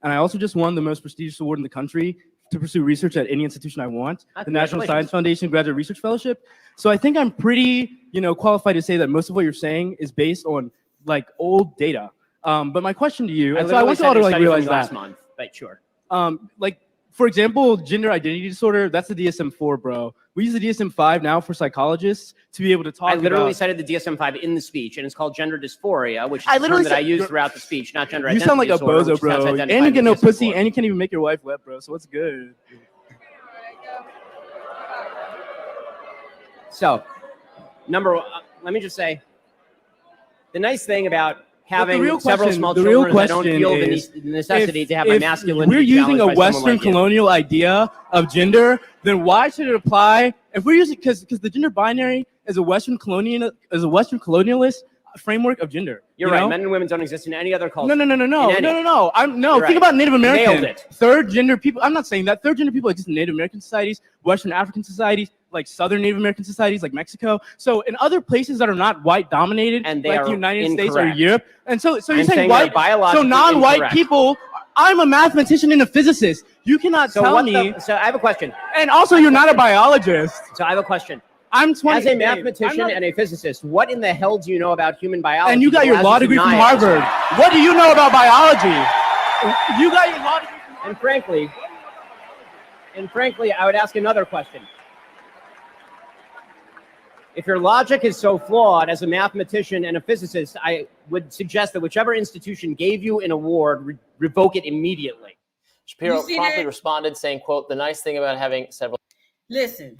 And I also just won the most prestigious award in the country to pursue research at any institution I want, the National Science Foundation Graduate Research Fellowship. So I think I'm pretty, qualified to say that most of what you're saying is based on like old data. But my question to you, and so I want you all to like realize that. Last month, but sure. Like for example, gender identity disorder, that's the DSM-4, bro. We use the DSM-5 now for psychologists to be able to talk about. I literally cited the DSM-5 in the speech, and it's called gender dysphoria, which is a term that I use throughout the speech, not gender identity disorder. You sound like a bozo, bro. And you get no pussy, and you can't even make your wife wet, bro. So what's good? So, let me just say, the nice thing about having several small children, I don't feel the necessity to have my masculinity. If we're using a Western colonial idea of gender, then why should it apply? If we're using, because the gender binary is a Western colonialist framework of gender. You're right. Men and women don't exist in any other culture. No. Think about Native American. Nailed it. Third gender people. I'm not saying that. Third gender people exist in Native American societies, Western African societies, like Southern Native American societies, like Mexico. So in other places that are not white dominated, and like the United States or Europe, and so you're saying white, so non-white people. I'm a mathematician and a physicist. You cannot tell me. So I have a question. And also, you're not a biologist. So I have a question. I'm 20. As a mathematician and a physicist, what in the hell do you know about human biology? And you got your law degree from Harvard. What do you know about biology? You got your law degree from Harvard. And frankly, I would ask another question. If your logic is so flawed as a mathematician and a physicist, I would suggest that whichever institution gave you an award, revoke it immediately. Shapiro promptly responded saying, quote, the nice thing about having several. Listen,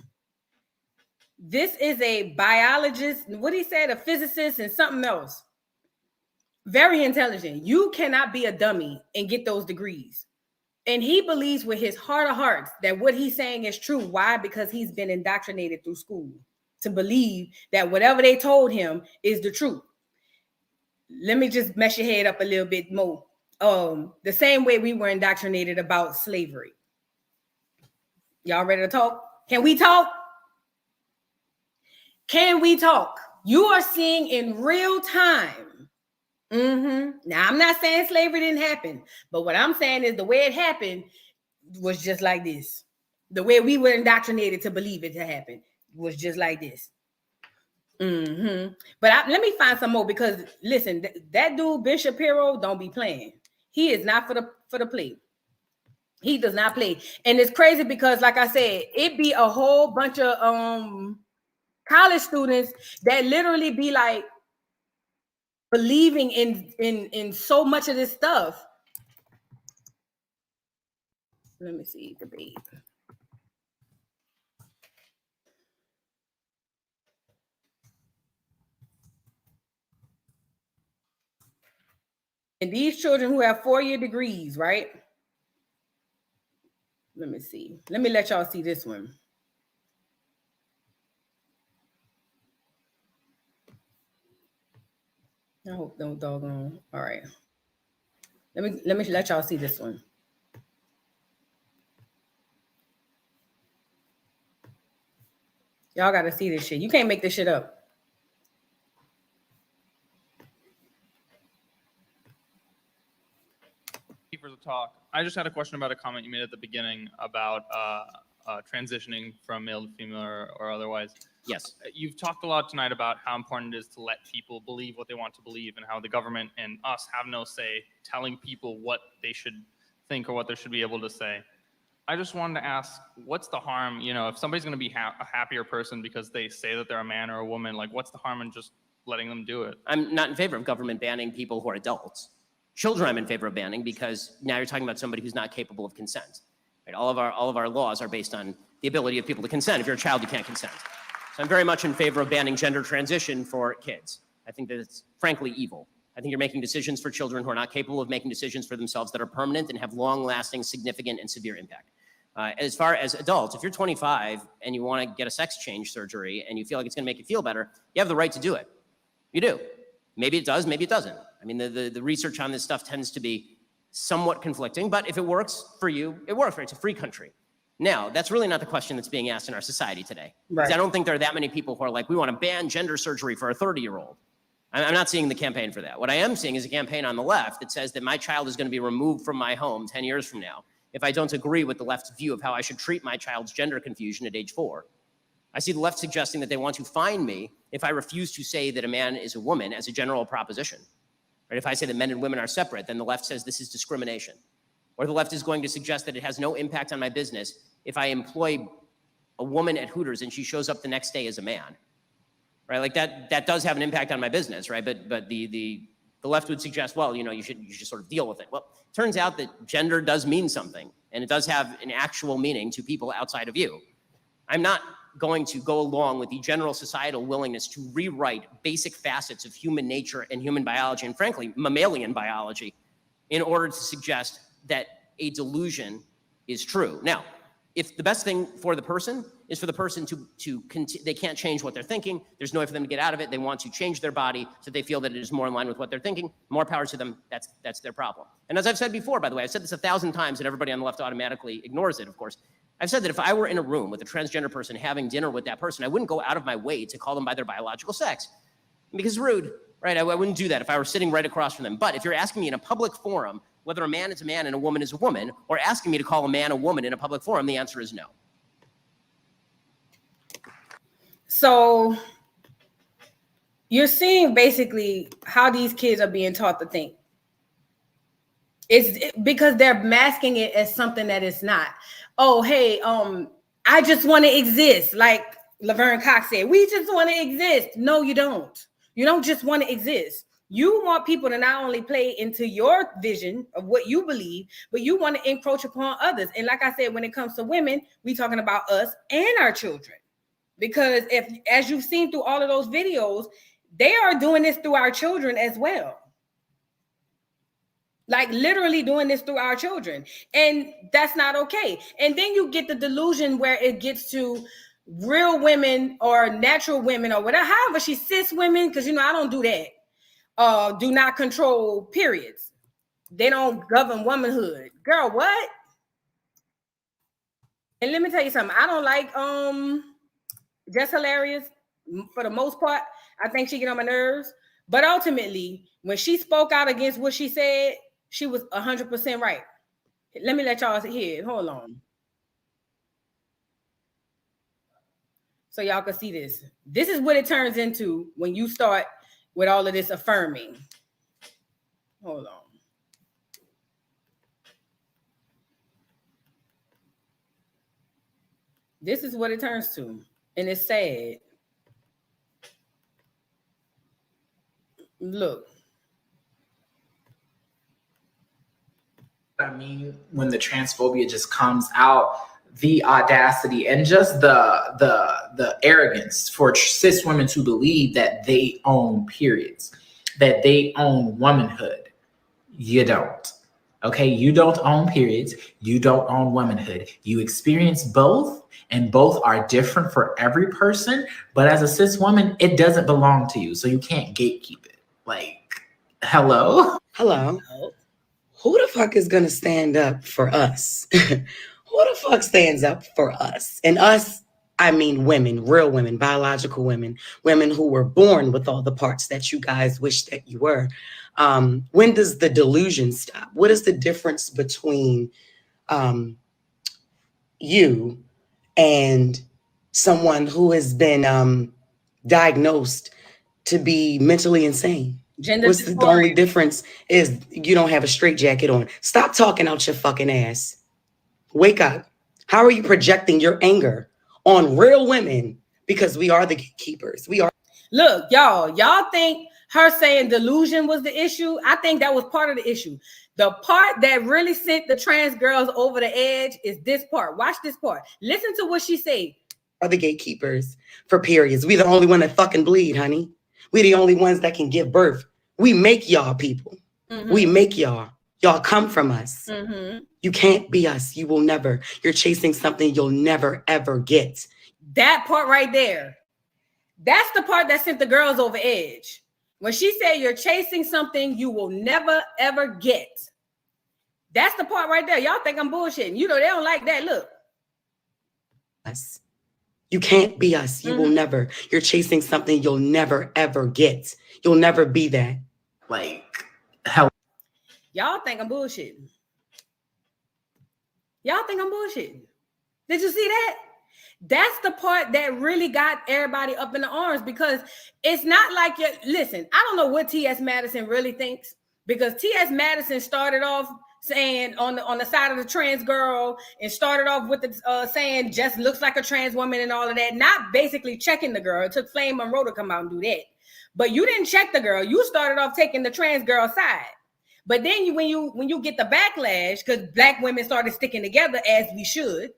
this is a biologist, what he said, a physicist and something else. Very intelligent. You cannot be a dummy and get those degrees. And he believes with his heart of hearts that what he's saying is true. Why? Because he's been indoctrinated through school to believe that whatever they told him is the truth. Let me just mess your head up a little bit more. The same way we were indoctrinated about slavery. Y'all ready to talk? Can we talk? Can we talk? You are seeing in real time. Now, I'm not saying slavery didn't happen, but what I'm saying is the way it happened was just like this. The way we were indoctrinated to believe it to happen was just like this. But let me find some more, because listen, that dude Ben Shapiro don't be playing. He is not for the play. He does not play. And it's crazy because, like I said, it be a whole bunch of college students that literally be like believing in so much of this stuff. Let me see, debate. And these children who have 4-year degrees, right? Let me see. Let me let y'all see this one. I hope no doggone. All right. Let me let y'all see this one. Y'all gotta see this shit. You can't make this shit up. For the talk. I just had a question about a comment you made at the beginning about transitioning from male to female or otherwise. Yes. You've talked a lot tonight about how important it is to let people believe what they want to believe and how the government and us have no say telling people what they should think or what they should be able to say. I just wanted to ask, what's the harm, you know, if somebody's going to be a happier person because they say that they're a man or a woman, like what's the harm in just letting them do it? I'm not in favor of government banning people who are adults. Children I'm in favor of banning because now you're talking about somebody who's not capable of consent. Right? All of our laws are based on the ability of people to consent. If you're a child, you can't consent. So I'm very much in favor of banning gender transition for kids. I think that it's frankly evil. I think you're making decisions for children who are not capable of making decisions for themselves that are permanent and have long-lasting, significant, and severe impact. As far as adults, if you're 25 and you want to get a sex change surgery and you feel like it's going to make you feel better, you have the right to do it. You do. Maybe it does, maybe it doesn't. I mean, the research on this stuff tends to be somewhat conflicting, but if it works for you, it works, right? It's a free country. Now, that's really not the question that's being asked in our society today. Right. Because I don't think there are that many people who are like, we want to ban gender surgery for a 30-year-old. I'm not seeing the campaign for that. What I am seeing is a campaign on the left that says that my child is going to be removed from my home 10 years from now if I don't agree with the left's view of how I should treat my child's gender confusion at age 4. I see the left suggesting that they want to fine me if I refuse to say that a man is a woman as a general proposition. Right? If I say that men and women are separate, then the left says this is discrimination. Or the left is going to suggest that it has no impact on my business if I employ a woman at Hooters and she shows up the next day as a man. Right? Like that does have an impact on my business, right? But the left would suggest, well, you know, you should sort of deal with it. Well, it turns out that gender does mean something, and it does have an actual meaning to people outside of you. I'm not going to go along with the general societal willingness to rewrite basic facets of human nature and human biology, and frankly, mammalian biology, in order to suggest that a delusion is true. Now, if the best thing for the person is for the person they can't change what they're thinking, there's no way for them to get out of it, they want to change their body so they feel that it is more in line with what they're thinking, more power to them, that's their problem. And as I've said before, by the way, I've said this 1,000 times and everybody on the left automatically ignores it, of course. I've said that if I were in a room with a transgender person having dinner with that person, I wouldn't go out of my way to call them by their biological sex because it's rude, right? I wouldn't do that if I were sitting right across from them. But if you're asking me in a public forum whether a man is a man and a woman is a woman, or asking me to call a man a woman in a public forum, the answer is no. So you're seeing basically how these kids are being taught to think. It's because they're masking it as something that it's not. Oh, hey, I just want to exist. Like Laverne Cox said, we just want to exist. No, you don't. You don't just want to exist. You want people to not only play into your vision of what you believe, but you want to encroach upon others. And like I said, when it comes to women, we're talking about us and our children. Because as you've seen through all of those videos, they are doing this through our children as well. Like literally doing this through our children. And that's not okay. And then you get the delusion where it gets to real women or natural women or whatever, however she cis women, because, you know, I don't do that. Do not control periods. They don't govern womanhood. Girl, what? And let me tell you something. I don't like Just Hilarious for the most part. I think she get on my nerves. But ultimately, when she spoke out against what she said, she was 100% right. Let me let y'all hear it. Hold on. So y'all can see this. This is what it turns into when you start with all of this affirming. Hold on. This is what it turns to. And it's sad. Look. I mean, when the transphobia just comes out, the audacity and just the arrogance for cis women to believe that they own periods, that they own womanhood. You don't. Okay, you don't own periods. You don't own womanhood. You experience both, and both are different for every person. But as a cis woman, it doesn't belong to you, so you can't gatekeep it. Like, hello? Hello. Who the fuck is gonna stand up for us? Who the fuck stands up for us? And us, I mean women, real women, biological women, women who were born with all the parts that you guys wish that you were. When does the delusion stop? What is the difference between you and someone who has been diagnosed to be mentally insane? What's the only difference is you don't have a straitjacket on. Stop talking out your fucking ass. Wake up. How are you projecting your anger on real women? Because we are the gatekeepers. We are. Look, y'all think her saying delusion was the issue? I think that was part of the issue. The part that really sent the trans girls over the edge is this part. Watch this part. Listen to what she said. Are the gatekeepers for periods. We the only one that fucking bleed, honey. We the only ones that can give birth. We make y'all people. Mm-hmm. We make y'all. Y'all come from us. Mm-hmm. You can't be us. You will never. You're chasing something you'll never, ever get. That part right there. That's the part that sent the girls over edge. When she said you're chasing something you will never, ever get. That's the part right there. Y'all think I'm bullshitting. You know, they don't like that. Look. Us. You can't be us. You will never. You're chasing something you'll never, ever get. You'll never be that. Like, how? Y'all think I'm bullshitting. Y'all think I'm bullshitting. Did you see that? That's the part that really got everybody up in the arms, because it's not like you listen, I don't know what T.S. Madison really thinks, because T.S. Madison started off saying on the side of the trans girl and started off with the saying just looks like a trans woman and all of that, not basically checking the girl. It took Flame Monroe to come out and do that. But you didn't check the girl. You started off taking the trans girl side. But then when you get the backlash, because Black women started sticking together as we should,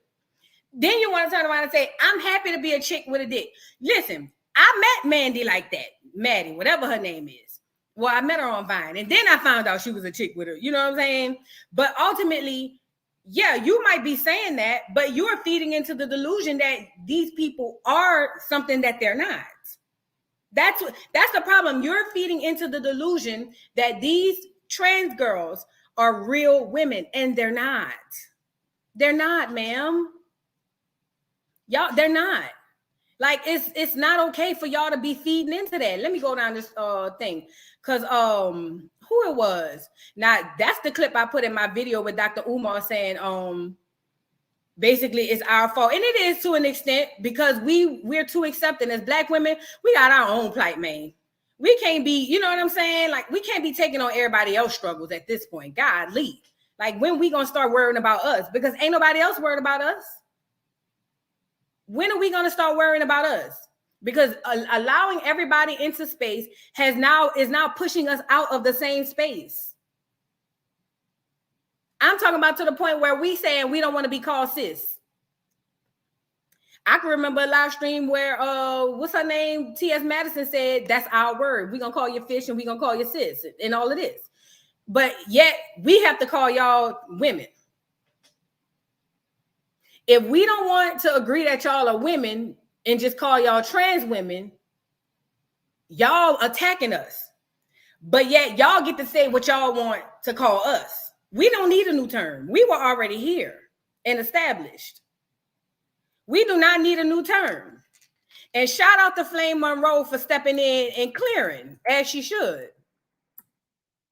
then you want to turn around and say, I'm happy to be a chick with a dick. Listen, I met Mandy like that. Maddie, whatever her name is. Well, I met her on Vine. And then I found out she was a chick with her. You know what I'm saying? But ultimately, yeah, you might be saying that, but you're feeding into the delusion that these people are something that they're not. That's the problem. You're feeding into the delusion that these trans girls are real women, and they're not. They're not, ma'am. Y'all, they're not. Like, it's not okay for y'all to be feeding into that. Let me go down this thing. Because who it was. Now, that's the clip I put in my video with Dr. Umar saying basically it's our fault. And it is to an extent, because we're too accepting as Black women. We got our own plight, man. We can't be, you know what I'm saying? Like, we can't be taking on everybody else's struggles at this point. God, leave. Like, when we gonna start worrying about us? Because ain't nobody else worried about us. When are we going to start worrying about us? Because allowing everybody into space is now pushing us out of the same space. I'm talking about to the point where we saying we don't want to be called cis. I can remember a live stream where what's her name? T.S. Madison said that's our word. We're gonna call you fish and we're gonna call you cis and all of this. But yet we have to call y'all women. If we don't want to agree that y'all are women and just call y'all trans women, y'all attacking us. But yet y'all get to say what y'all want to call us. We don't need a new term. We were already here and established. We do not need a new term. And shout out to Flame Monroe for stepping in and clearing, as she should.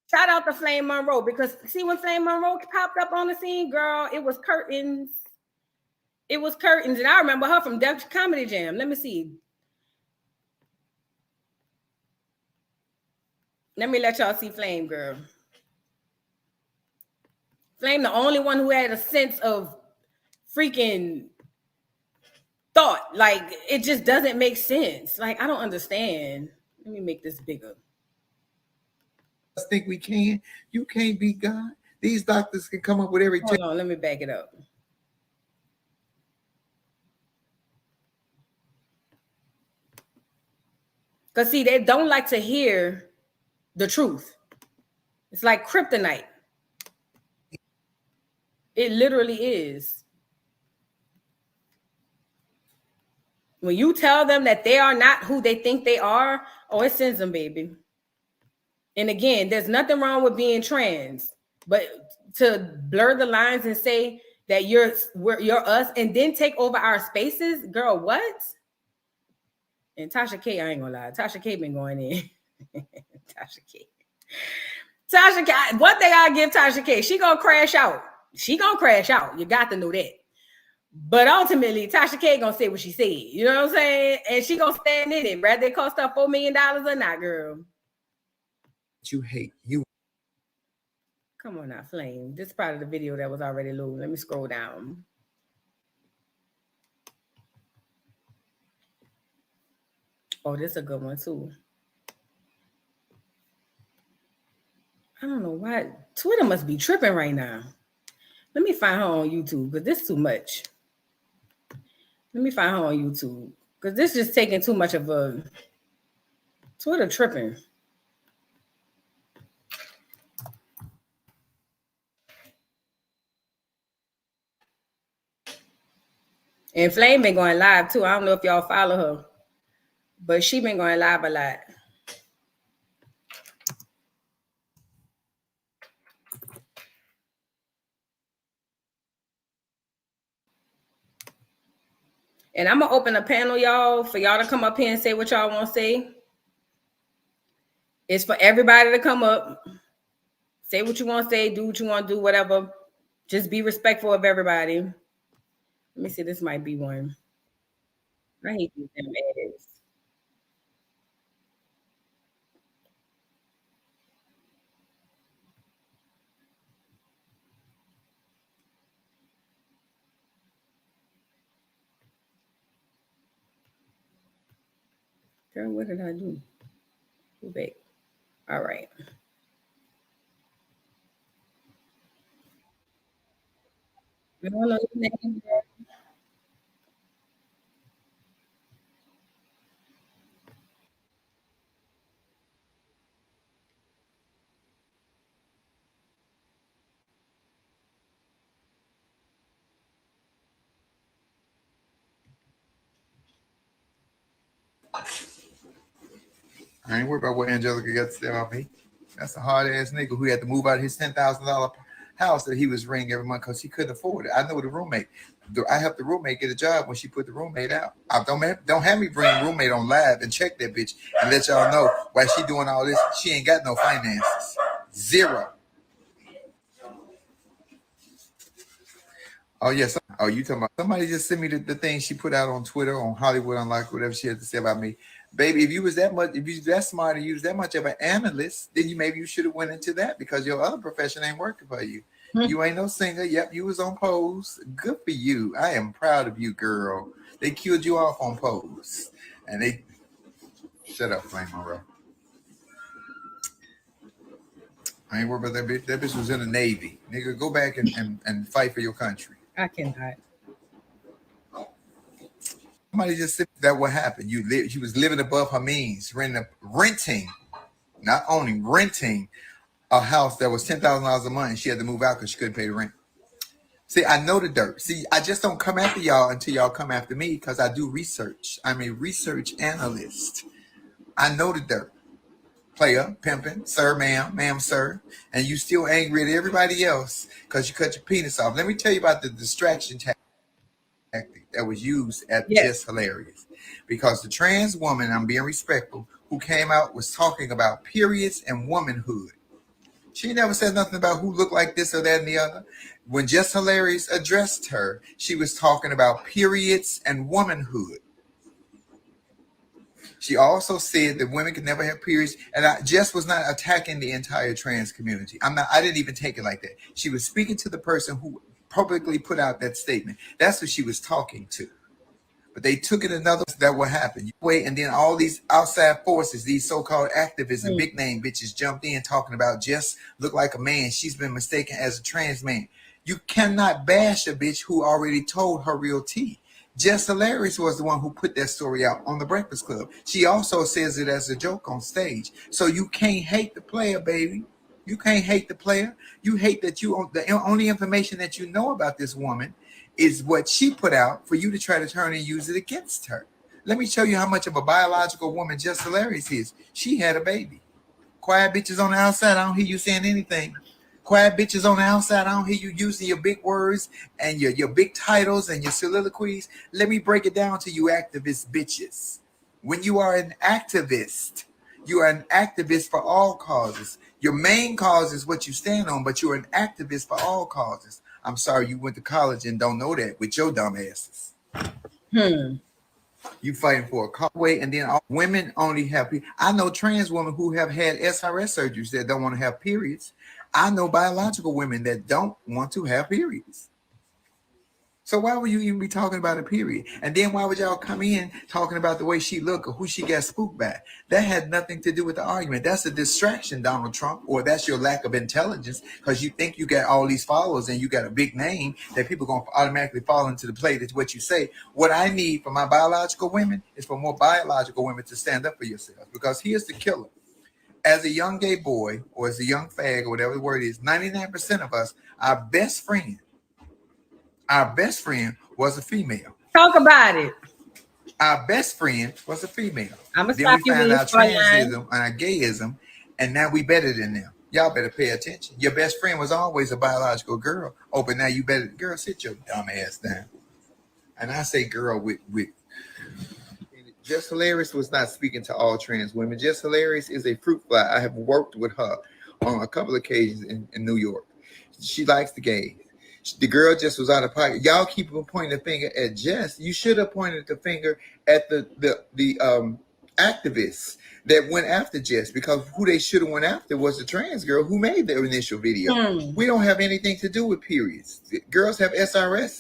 Shout out to Flame Monroe, because see, when Flame Monroe popped up on the scene, girl, it was curtains. It was curtains, and I remember her from Def Comedy Jam. Let me see. Let me let y'all see Flame, girl. Flame, the only one who had a sense of freaking thought. Like, it just doesn't make sense. Like, I don't understand. Let me make this bigger. think we can. You can't be God. These doctors can come up with every. Hold on, let me back it up. Because see, they don't like to hear the truth. It's like kryptonite. It literally is. When you tell them that they are not who they think they are, oh, it sends them, baby. And again, there's nothing wrong with being trans, but to blur the lines and say that you're us and then take over our spaces, girl, what? And Tasha K, I ain't gonna lie, Tasha K been going in. Tasha K, one thing I give Tasha K, she gonna crash out. She gonna crash out. You got to know that. But ultimately, Tasha K gonna say what she said. You know what I'm saying? And she gonna stand in it, whether it cost her $4 million or not, girl. You hate you. Come on now, Flame. This is part of the video that was already low. Let me scroll down. Oh, this is a good one too. I don't know why. Twitter must be tripping right now. Let me find her on YouTube because this is too much. Let me find her on YouTube because this is just taking too much of a Twitter tripping. And Flame been going live too. I don't know if y'all follow her, but she been going live a lot. And I'm gonna open a panel, y'all, for y'all to come up here and say what y'all want to say. It's for everybody to come up, say what you want to say, do what you want to do, whatever. Just be respectful of everybody. Let me see. This might be one. I hate these damn ads. Girl, what did I do? Go back. All right. I don't know your name, girl. I ain't worried about what Angelica got to say about me. That's a hard ass nigga who had to move out of his $10,000 house that he was renting every month because he couldn't afford it. I know the roommate. I helped the roommate get a job when she put the roommate out. I don't have me bring the roommate on live and check that bitch and let y'all know why she doing all this. She ain't got no finances. Zero. Oh yes. Oh, you talking about somebody just sent me the thing she put out on Twitter on Hollywood Unlocked, whatever she had to say about me. Baby, if you was that smart and you was that much of an analyst, then maybe you should have went into that because your other profession ain't working for you. You ain't no singer. Yep, you was on Pose. Good for you. I am proud of you, girl. They killed you off on Pose. And they shut up, Flame Monroe. I ain't worried about that bitch. That bitch was in the Navy. Nigga, go back and fight for your country. I cannot. Somebody just said that what happened. She was living above her means, renting, not only renting a house that was $10,000 a month, and she had to move out because she couldn't pay the rent. See, I know the dirt. See, I just don't come after y'all until y'all come after me because I do research. I'm a research analyst. I know the dirt. Player, pimping, sir, ma'am, sir, and you still angry at everybody else because you cut your penis off. Let me tell you about the distraction tactic that was used at Just Hilarious. Because the trans woman, I'm being respectful, who came out was talking about periods and womanhood. She never said nothing about who looked like this or that and the other. When Just Hilarious addressed her, she was talking about periods and womanhood. She also said that women can never have periods, and I just was not attacking the entire trans community. I didn't even take it like that. She was speaking to the person who publicly put out that statement. That's who she was talking to. But they took it another that will happen. You wait, and then all these outside forces, these so-called activists and big name bitches jumped in talking about Jess look like a man. She's been mistaken as a trans man. You cannot bash a bitch who already told her real tea. Jess Hilarious was the one who put that story out on the Breakfast Club. She also says it as a joke on stage. So you can't hate the player, baby. You can't hate the player. You hate that the only information that you know about this woman is what she put out for you to try to turn and use it against her. Let me show you how much of a biological woman Jess Hilarious is. She had a baby. Quiet bitches on the outside, I don't hear you saying anything. Quiet bitches on the outside, I don't hear you using your big words and your big titles and your soliloquies. Let me break it down to you activist bitches. When you are an activist, you are an activist for all causes. Your main cause is what you stand on, but you're an activist for all causes. I'm sorry you went to college and don't know that with your dumb asses. You fighting for a cause, and then all women only have. I know trans women who have had SRS surgeries that don't want to have periods. I know biological women that don't want to have periods. So why would you even be talking about a period? And then why would y'all come in talking about the way she looked or who she got spooked by? That had nothing to do with the argument. That's a distraction, Donald Trump, or that's your lack of intelligence because you think you got all these followers and you got a big name that people are going to automatically fall into the play. That's what you say. What I need for my biological women is for more biological women to stand up for yourselves, because here's the killer. As a young gay boy or as a young fag or whatever the word is, 99% of us, our best friend was a female. Talk about it. Our best friend was a female. I'm gonna then stop we you found when our you transism and our gayism, and now we better than them. Y'all better pay attention. Your best friend was always a biological girl. Oh, but now you better, girl, sit your dumb ass down. And I say girl with Jess Hilarious was not speaking to all trans women. Jess Hilarious is a fruit fly. I have worked with her on a couple of occasions in New York. She likes the gays. The girl just was out of pocket. Y'all keep pointing the finger at Jess. You should have pointed the finger at the activists that went after Jess, because who they should have went after was the trans girl who made the initial video. We don't have anything to do with periods. Girls have SRS,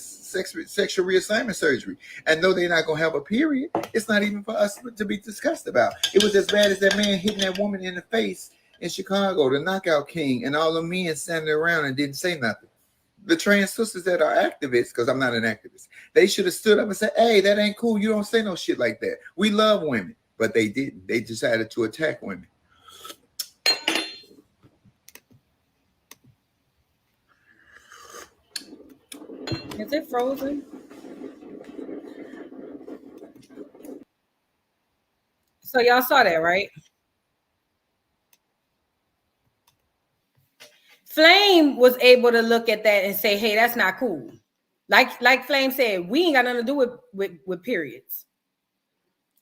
sexual reassignment surgery, and though they're not gonna have a period, it's not even for us to be discussed about. It was as bad as that man hitting that woman in the face in Chicago, the knockout king, and all the men standing around and didn't say nothing. The trans sisters that are activists, because I'm not an activist, they should have stood up and said, hey, that ain't cool. You don't say no shit like that. We love women. But they didn't. They decided to attack women. Is it frozen? So y'all saw that, right? Flame was able to look at that and say, hey, that's not cool. Like Flame said, we ain't got nothing to do with periods.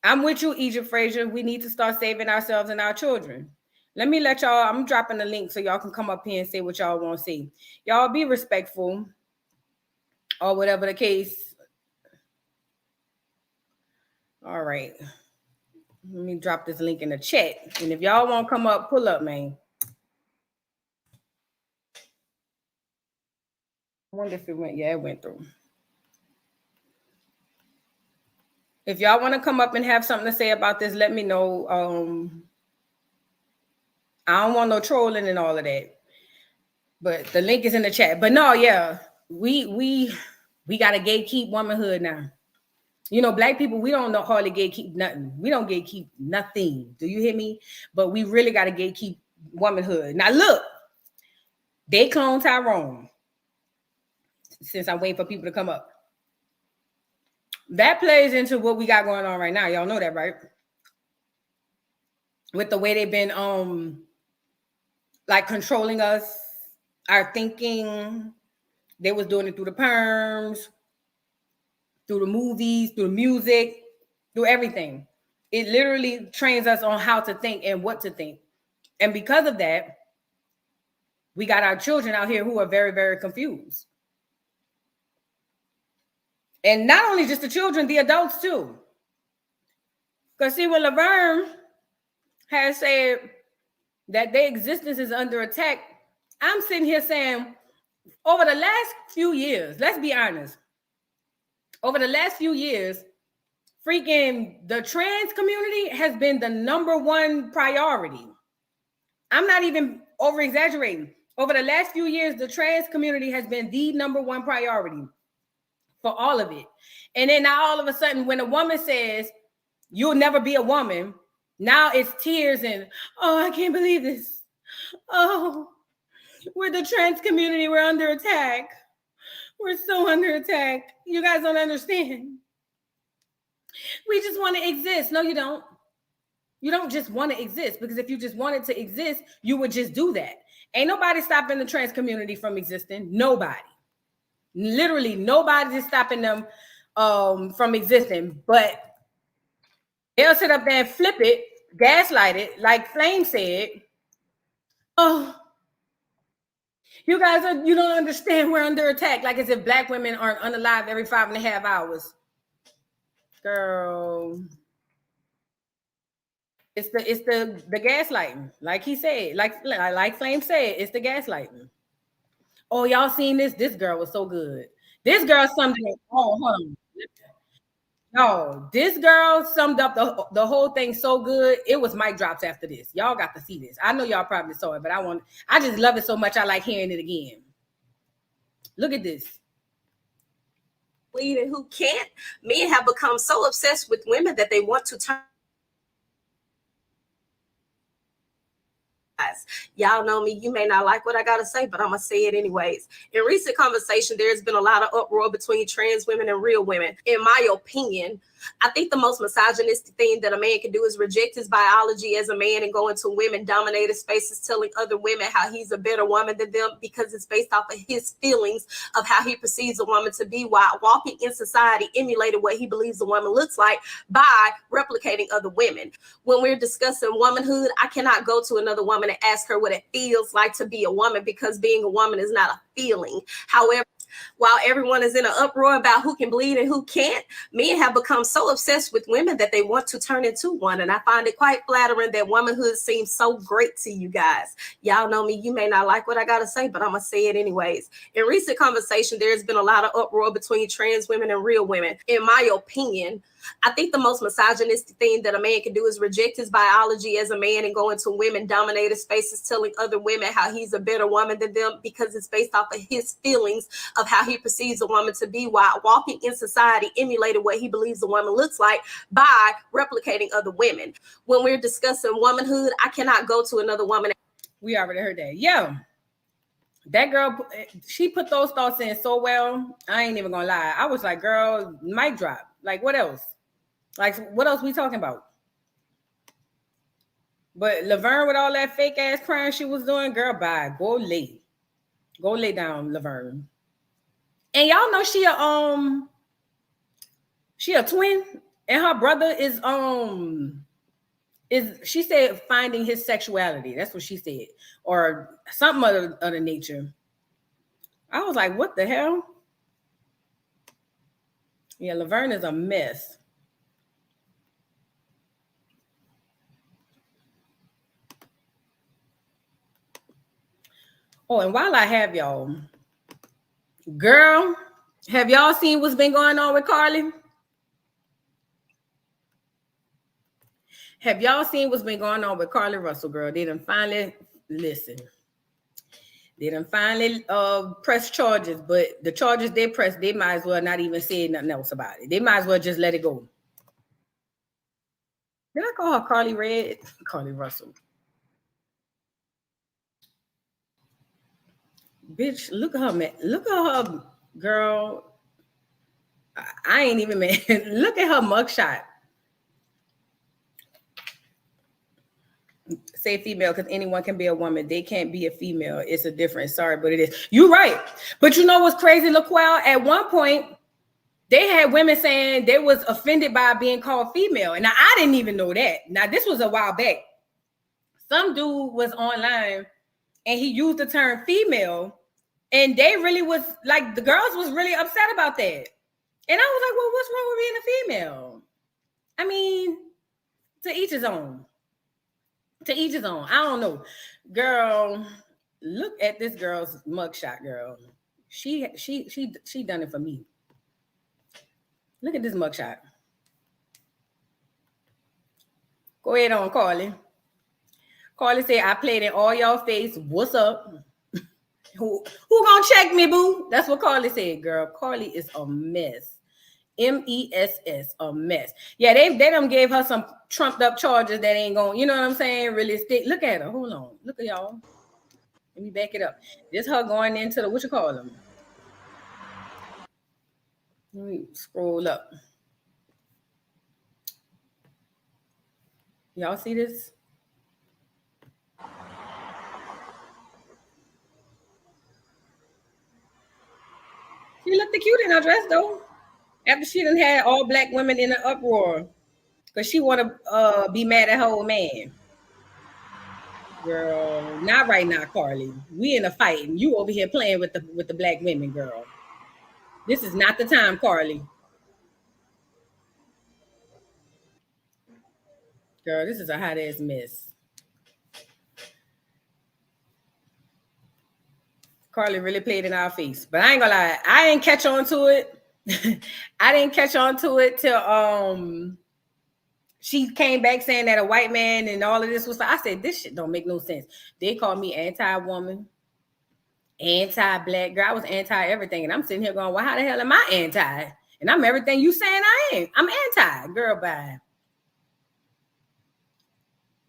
I'm with you, Egypt Frazier. We need to start saving ourselves and our children. Let me let y'all, I'm dropping the link so y'all can come up here and say what y'all want to see. Y'all be respectful or whatever the case. All right. Let me drop this link in the chat. And if y'all want to come up, pull up, man. I wonder if it went. Yeah, it went through. If y'all want to come up and have something to say about this, let me know. I don't want no trolling and all of that. But the link is in the chat. But no, yeah, we got to gatekeep womanhood now. You know, black people, we don't know hardly gatekeep nothing. We don't gatekeep nothing. Do you hear me? But we really got to gatekeep womanhood. Now look, they clone Tyrone. Since I'm waiting for people to come up. That plays into what we got going on right now. Y'all know that, right? With the way they've been like controlling us, our thinking. They was doing it through the perms, through the movies, through the music, through everything. It literally trains us on how to think and what to think. And because of that, we got our children out here who are very, very confused. And not only just the children, the adults too. Because see, when Laverne has said that their existence is under attack, I'm sitting here saying, over the last few years, let's be honest, over the last few years, freaking the trans community has been the #1 priority. I'm not even over exaggerating. Over the last few years, the trans community has been the #1 priority for all of it. And then now all of a sudden, when a woman says, you'll never be a woman, now it's tears and, oh, I can't believe this. Oh, we're the trans community. We're under attack. We're so under attack. You guys don't understand. We just want to exist. No, you don't. You don't just want to exist, because if you just wanted to exist, you would just do that. Ain't nobody stopping the trans community from existing. Nobody. Literally, nobody is stopping them from existing. But they'll sit up there and flip it, gaslight it, like Flame said. Oh, you guys you don't understand, we're under attack, like as if Black women aren't unalive every 5.5 hours. Girl, it's the gaslighting, like he said, like Flame said, it's the gaslighting. Oh, y'all seen this? This girl was so good. This girl summed it. Oh, hold on. No, this girl summed up the whole thing so good. It was mic drops after this. Y'all got to see this. I know y'all probably saw it, but I just love it so much. I like hearing it again. Look at this. And who can't. Men have become so obsessed with women that they want to turn. Y'all know me. You may not like what I gotta say, but I'm gonna say it anyways. In recent conversation, there's been a lot of uproar between trans women and real women. In my opinion, I think the most misogynistic thing that a man can do is reject his biology as a man and go into women-dominated spaces, telling other women how he's a better woman than them because it's based off of his feelings of how he perceives a woman to be, while walking in society emulating what he believes a woman looks like by replicating other women. When we're discussing womanhood, I cannot go to another woman and ask her what it feels like to be a woman, because being a woman is not a feeling. However, while everyone is in an uproar about who can bleed and who can't, men have become so obsessed with women that they want to turn into one. And I find it quite flattering that womanhood seems so great to you guys. Y'all know me. You may not like what I got to say, but I'm going to say it anyways. In recent conversation, there's been a lot of uproar between trans women and real women. In my opinion, I think the most misogynistic thing that a man can do is reject his biology as a man and go into women-dominated spaces, telling other women how he's a better woman than them because it's based off of his feelings of how he perceives a woman to be, while walking in society emulating what he believes a woman looks like by replicating other women. When we're discussing womanhood, I cannot go to another woman. We already heard that. Yeah. That girl, she put those thoughts in so well. I ain't even gonna lie. I was like, girl, mic drop. Like, what else? Like, what else we talking about? But Laverne, with all that fake ass crying she was doing, girl, bye. Go lay down, Laverne. And y'all know she a twin, and her brother is she said finding his sexuality. That's what she said, or something of the nature. I was like, what the hell? Yeah, Laverne is a mess. Oh, and while I have y'all, girl, have y'all seen what's been going on with Carly? Have y'all seen what's been going on with Carly Russell, girl? They done finally, listen. They done finally press charges, but the charges they pressed, they might as well not even say nothing else about it. They might as well just let it go. Did I call her Carly Red? Carly Russell. Bitch, look at her, man. Look at her, girl. I ain't even mad. Look at her mugshot. Say female because anyone can be a woman. They can't be a female. It's a difference. Sorry, but it is. You're right. But you know what's crazy, LaQuell? At one point, they had women saying they was offended by being called female. And now I didn't even know that. Now, this was a while back. Some dude was online and he used the term female. And they really was like, the girls was really upset about that. And I was like, well, what's wrong with being a female? I mean, to each his own. To each his own. I don't know. Girl, look at this girl's mugshot, girl. She done it for me. Look at this mugshot. Go ahead on, Carly. Carly said, I played in all y'all face. What's up? Who gonna check me, boo? That's what Carly said, girl. Carly is a mess. MESS, a mess. Yeah, they done gave her some trumped up charges that ain't going, you know what I'm saying? Really stick. Look at her. Hold on. Look at y'all. Let me back it up. This her going into the, what you call them? Let me scroll up. Y'all see this? She looked cute in her dress though. After she done had all black women in an uproar. Because she want to be mad at her old man. Girl, not right now, Carly. We in a fight and you over here playing with the black women, girl. This is not the time, Carly. Girl, this is a hot ass mess. Carly really played in our face. But I ain't gonna lie, I didn't catch on to it. I didn't catch on to it till she came back saying that a white man and all of this was. I said, this shit don't make no sense. They called me anti-woman, anti-black girl. I was anti-everything. And I'm sitting here going, well, how the hell am I anti? And I'm everything you saying I ain't. I'm anti. Girl, bye.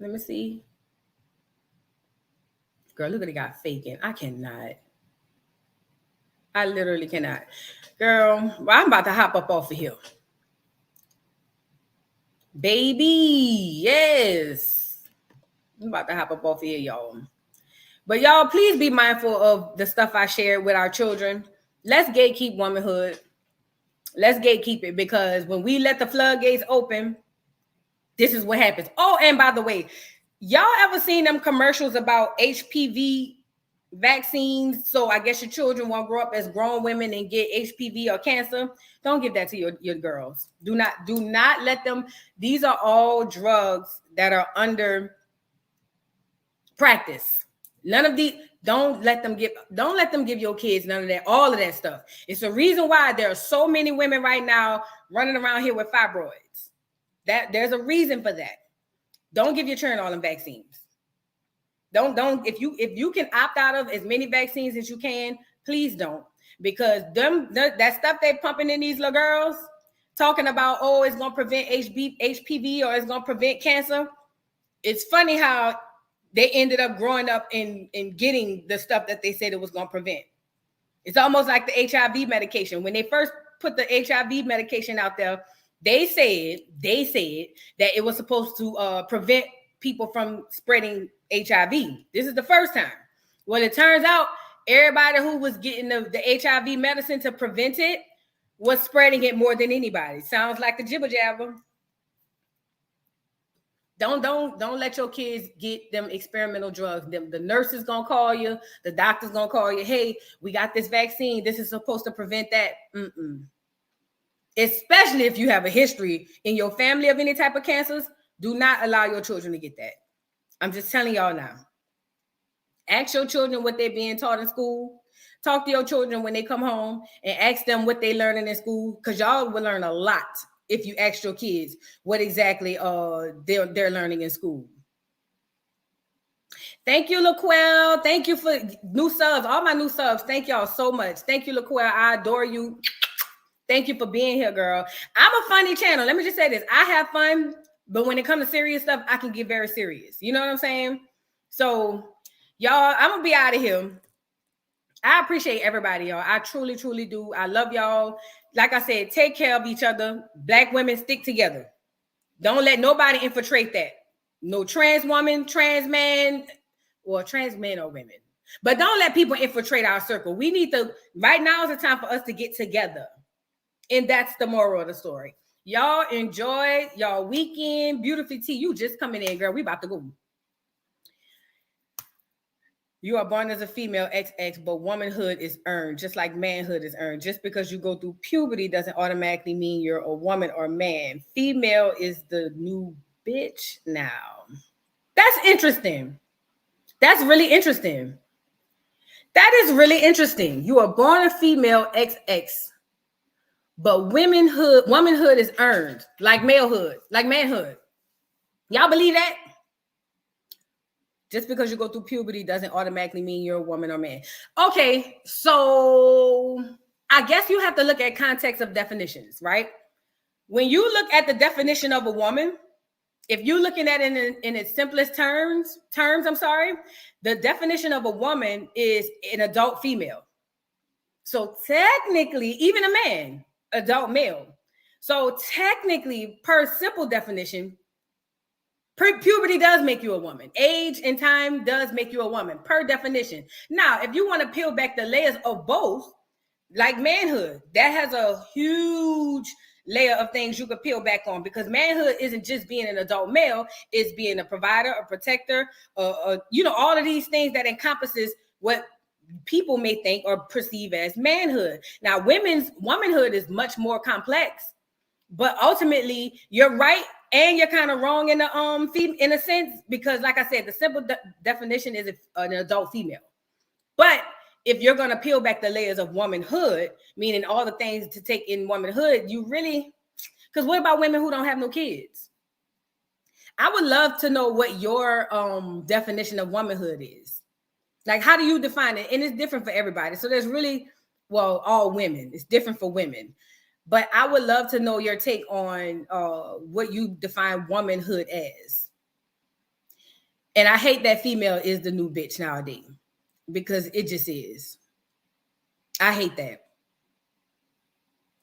Let me see. Girl, look at the guy faking. I cannot. I literally cannot. Girl, well, I'm about to hop up off of here. Baby, yes. I'm about to hop up off of here, y'all. But y'all, please be mindful of the stuff I shared with our children. Let's gatekeep womanhood. Let's gatekeep it, because when we let the floodgates open, this is what happens. Oh, and by the way, y'all ever seen them commercials about HPV vaccines? So I guess your children won't grow up as grown women and get HPV or cancer. Don't give that to your girls. Do not let them. These are all drugs that are under practice. None of these. Don't let them give your kids none of that, all of that stuff. It's the reason why there are so many women right now running around here with fibroids. That there's a reason for that. Don't give your children all them vaccines. Don't if you can opt out of as many vaccines as you can, please don't. Because that stuff they pumping in these little girls, talking about, oh, it's gonna prevent HPV or it's gonna prevent cancer. It's funny how they ended up growing up and getting the stuff that they said it was gonna prevent. It's almost like the HIV medication. When they first put the HIV medication out there, they said that it was supposed to prevent people from spreading HIV. This is the first time. Well, it turns out everybody who was getting the HIV medicine to prevent it was spreading it more than anybody. Sounds like the jibber jabber. Don't let your kids get them experimental drugs. The nurse is gonna call you, the doctor's gonna call you. Hey, we got this vaccine. This is supposed to prevent that. Especially if you have a history in your family of any type of cancers. Do not allow your children to get that. I'm just telling y'all now. Ask your children what they're being taught in school. Talk to your children when they come home and ask them what they're learning in school, because y'all will learn a lot if you ask your kids what exactly they're learning in school. Thank you, LaQuell. Thank you for new subs. All my new subs. Thank y'all so much. Thank you, LaQuell. I adore you. Thank you for being here, girl. I'm a funny channel. Let me just say this. I have fun, but when it comes to serious stuff, I can get very serious. You know what I'm saying? So, y'all, I'm going to be out of here. I appreciate everybody, y'all. I truly, truly do. I love y'all. Like I said, take care of each other. Black women, stick together. Don't let nobody infiltrate that. No trans woman, trans man, or trans men or women. But don't let people infiltrate our circle. We need to, right now is the time for us to get together. And that's the moral of the story. Y'all enjoy y'all weekend. Beautiful T, you just coming in, girl. We about to go. You are born as a female XX, but womanhood is earned, just like manhood is earned. Just because you go through puberty doesn't automatically mean you're a woman or man. Female is the new bitch now. That's interesting. That's really interesting. That is really interesting. You are born a female XX, but womanhood is earned, like malehood, like manhood. Y'all believe that? Just because you go through puberty doesn't automatically mean you're a woman or man. Okay, so I guess you have to look at context of definitions, right? When you look at the definition of a woman, if you're looking at it in its simplest terms, the definition of a woman is an adult female. So technically, even a man, adult male. So technically, per simple definition, puberty does make you a woman. Age and time does make you a woman, per definition. Now, if you want to peel back the layers of both, like manhood, that has a huge layer of things you could peel back on, because manhood isn't just being an adult male, it's being a provider, a protector, all of these things that encompasses what people may think or perceive as manhood. Now, womanhood is much more complex, but ultimately you're right and you're kind of wrong in a sense, because like I said, the simple definition is an adult female. But if you're going to peel back the layers of womanhood, meaning all the things to take in womanhood, because what about women who don't have no kids? I would love to know what your definition of womanhood is. Like, how do you define it? And it's different for everybody. So there's really, all women. It's different for women. But I would love to know your take on what you define womanhood as. And I hate that female is the new bitch nowadays, because it just is. I hate that.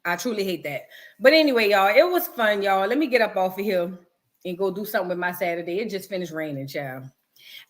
I truly hate that. But anyway, y'all, it was fun, y'all. Let me get up off of here and go do something with my Saturday. It just finished raining, child.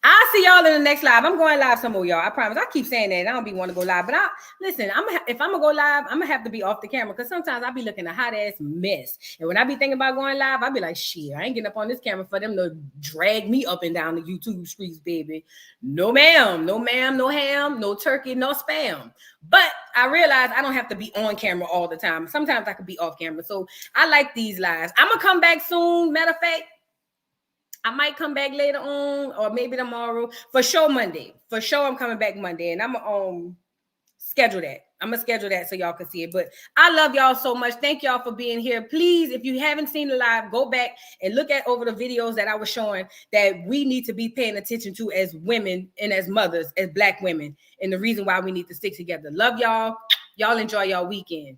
I'll see y'all in the next live. I'm going live some more, y'all. I promise. I keep saying that. I don't be want to go live. But listen, if I'm going to go live, I'm going to have to be off the camera, because sometimes I be looking a hot-ass mess. And when I be thinking about going live, I be like, shit, I ain't getting up on this camera for them to drag me up and down the YouTube streets, baby. No, ma'am. No, ma'am. No ham. No turkey. No spam. But I realize I don't have to be on camera all the time. Sometimes I could be off camera. So I like these lives. I'm going to come back soon. Matter of fact, I might come back later on, or maybe tomorrow. For sure Monday. For sure I'm coming back Monday. And I'm going to schedule that. I'm going to schedule that so y'all can see it. But I love y'all so much. Thank y'all for being here. Please, if you haven't seen the live, go back and look at over the videos that I was showing that we need to be paying attention to as women and as mothers, as Black women. And the reason why we need to stick together. Love y'all. Y'all enjoy y'all weekend.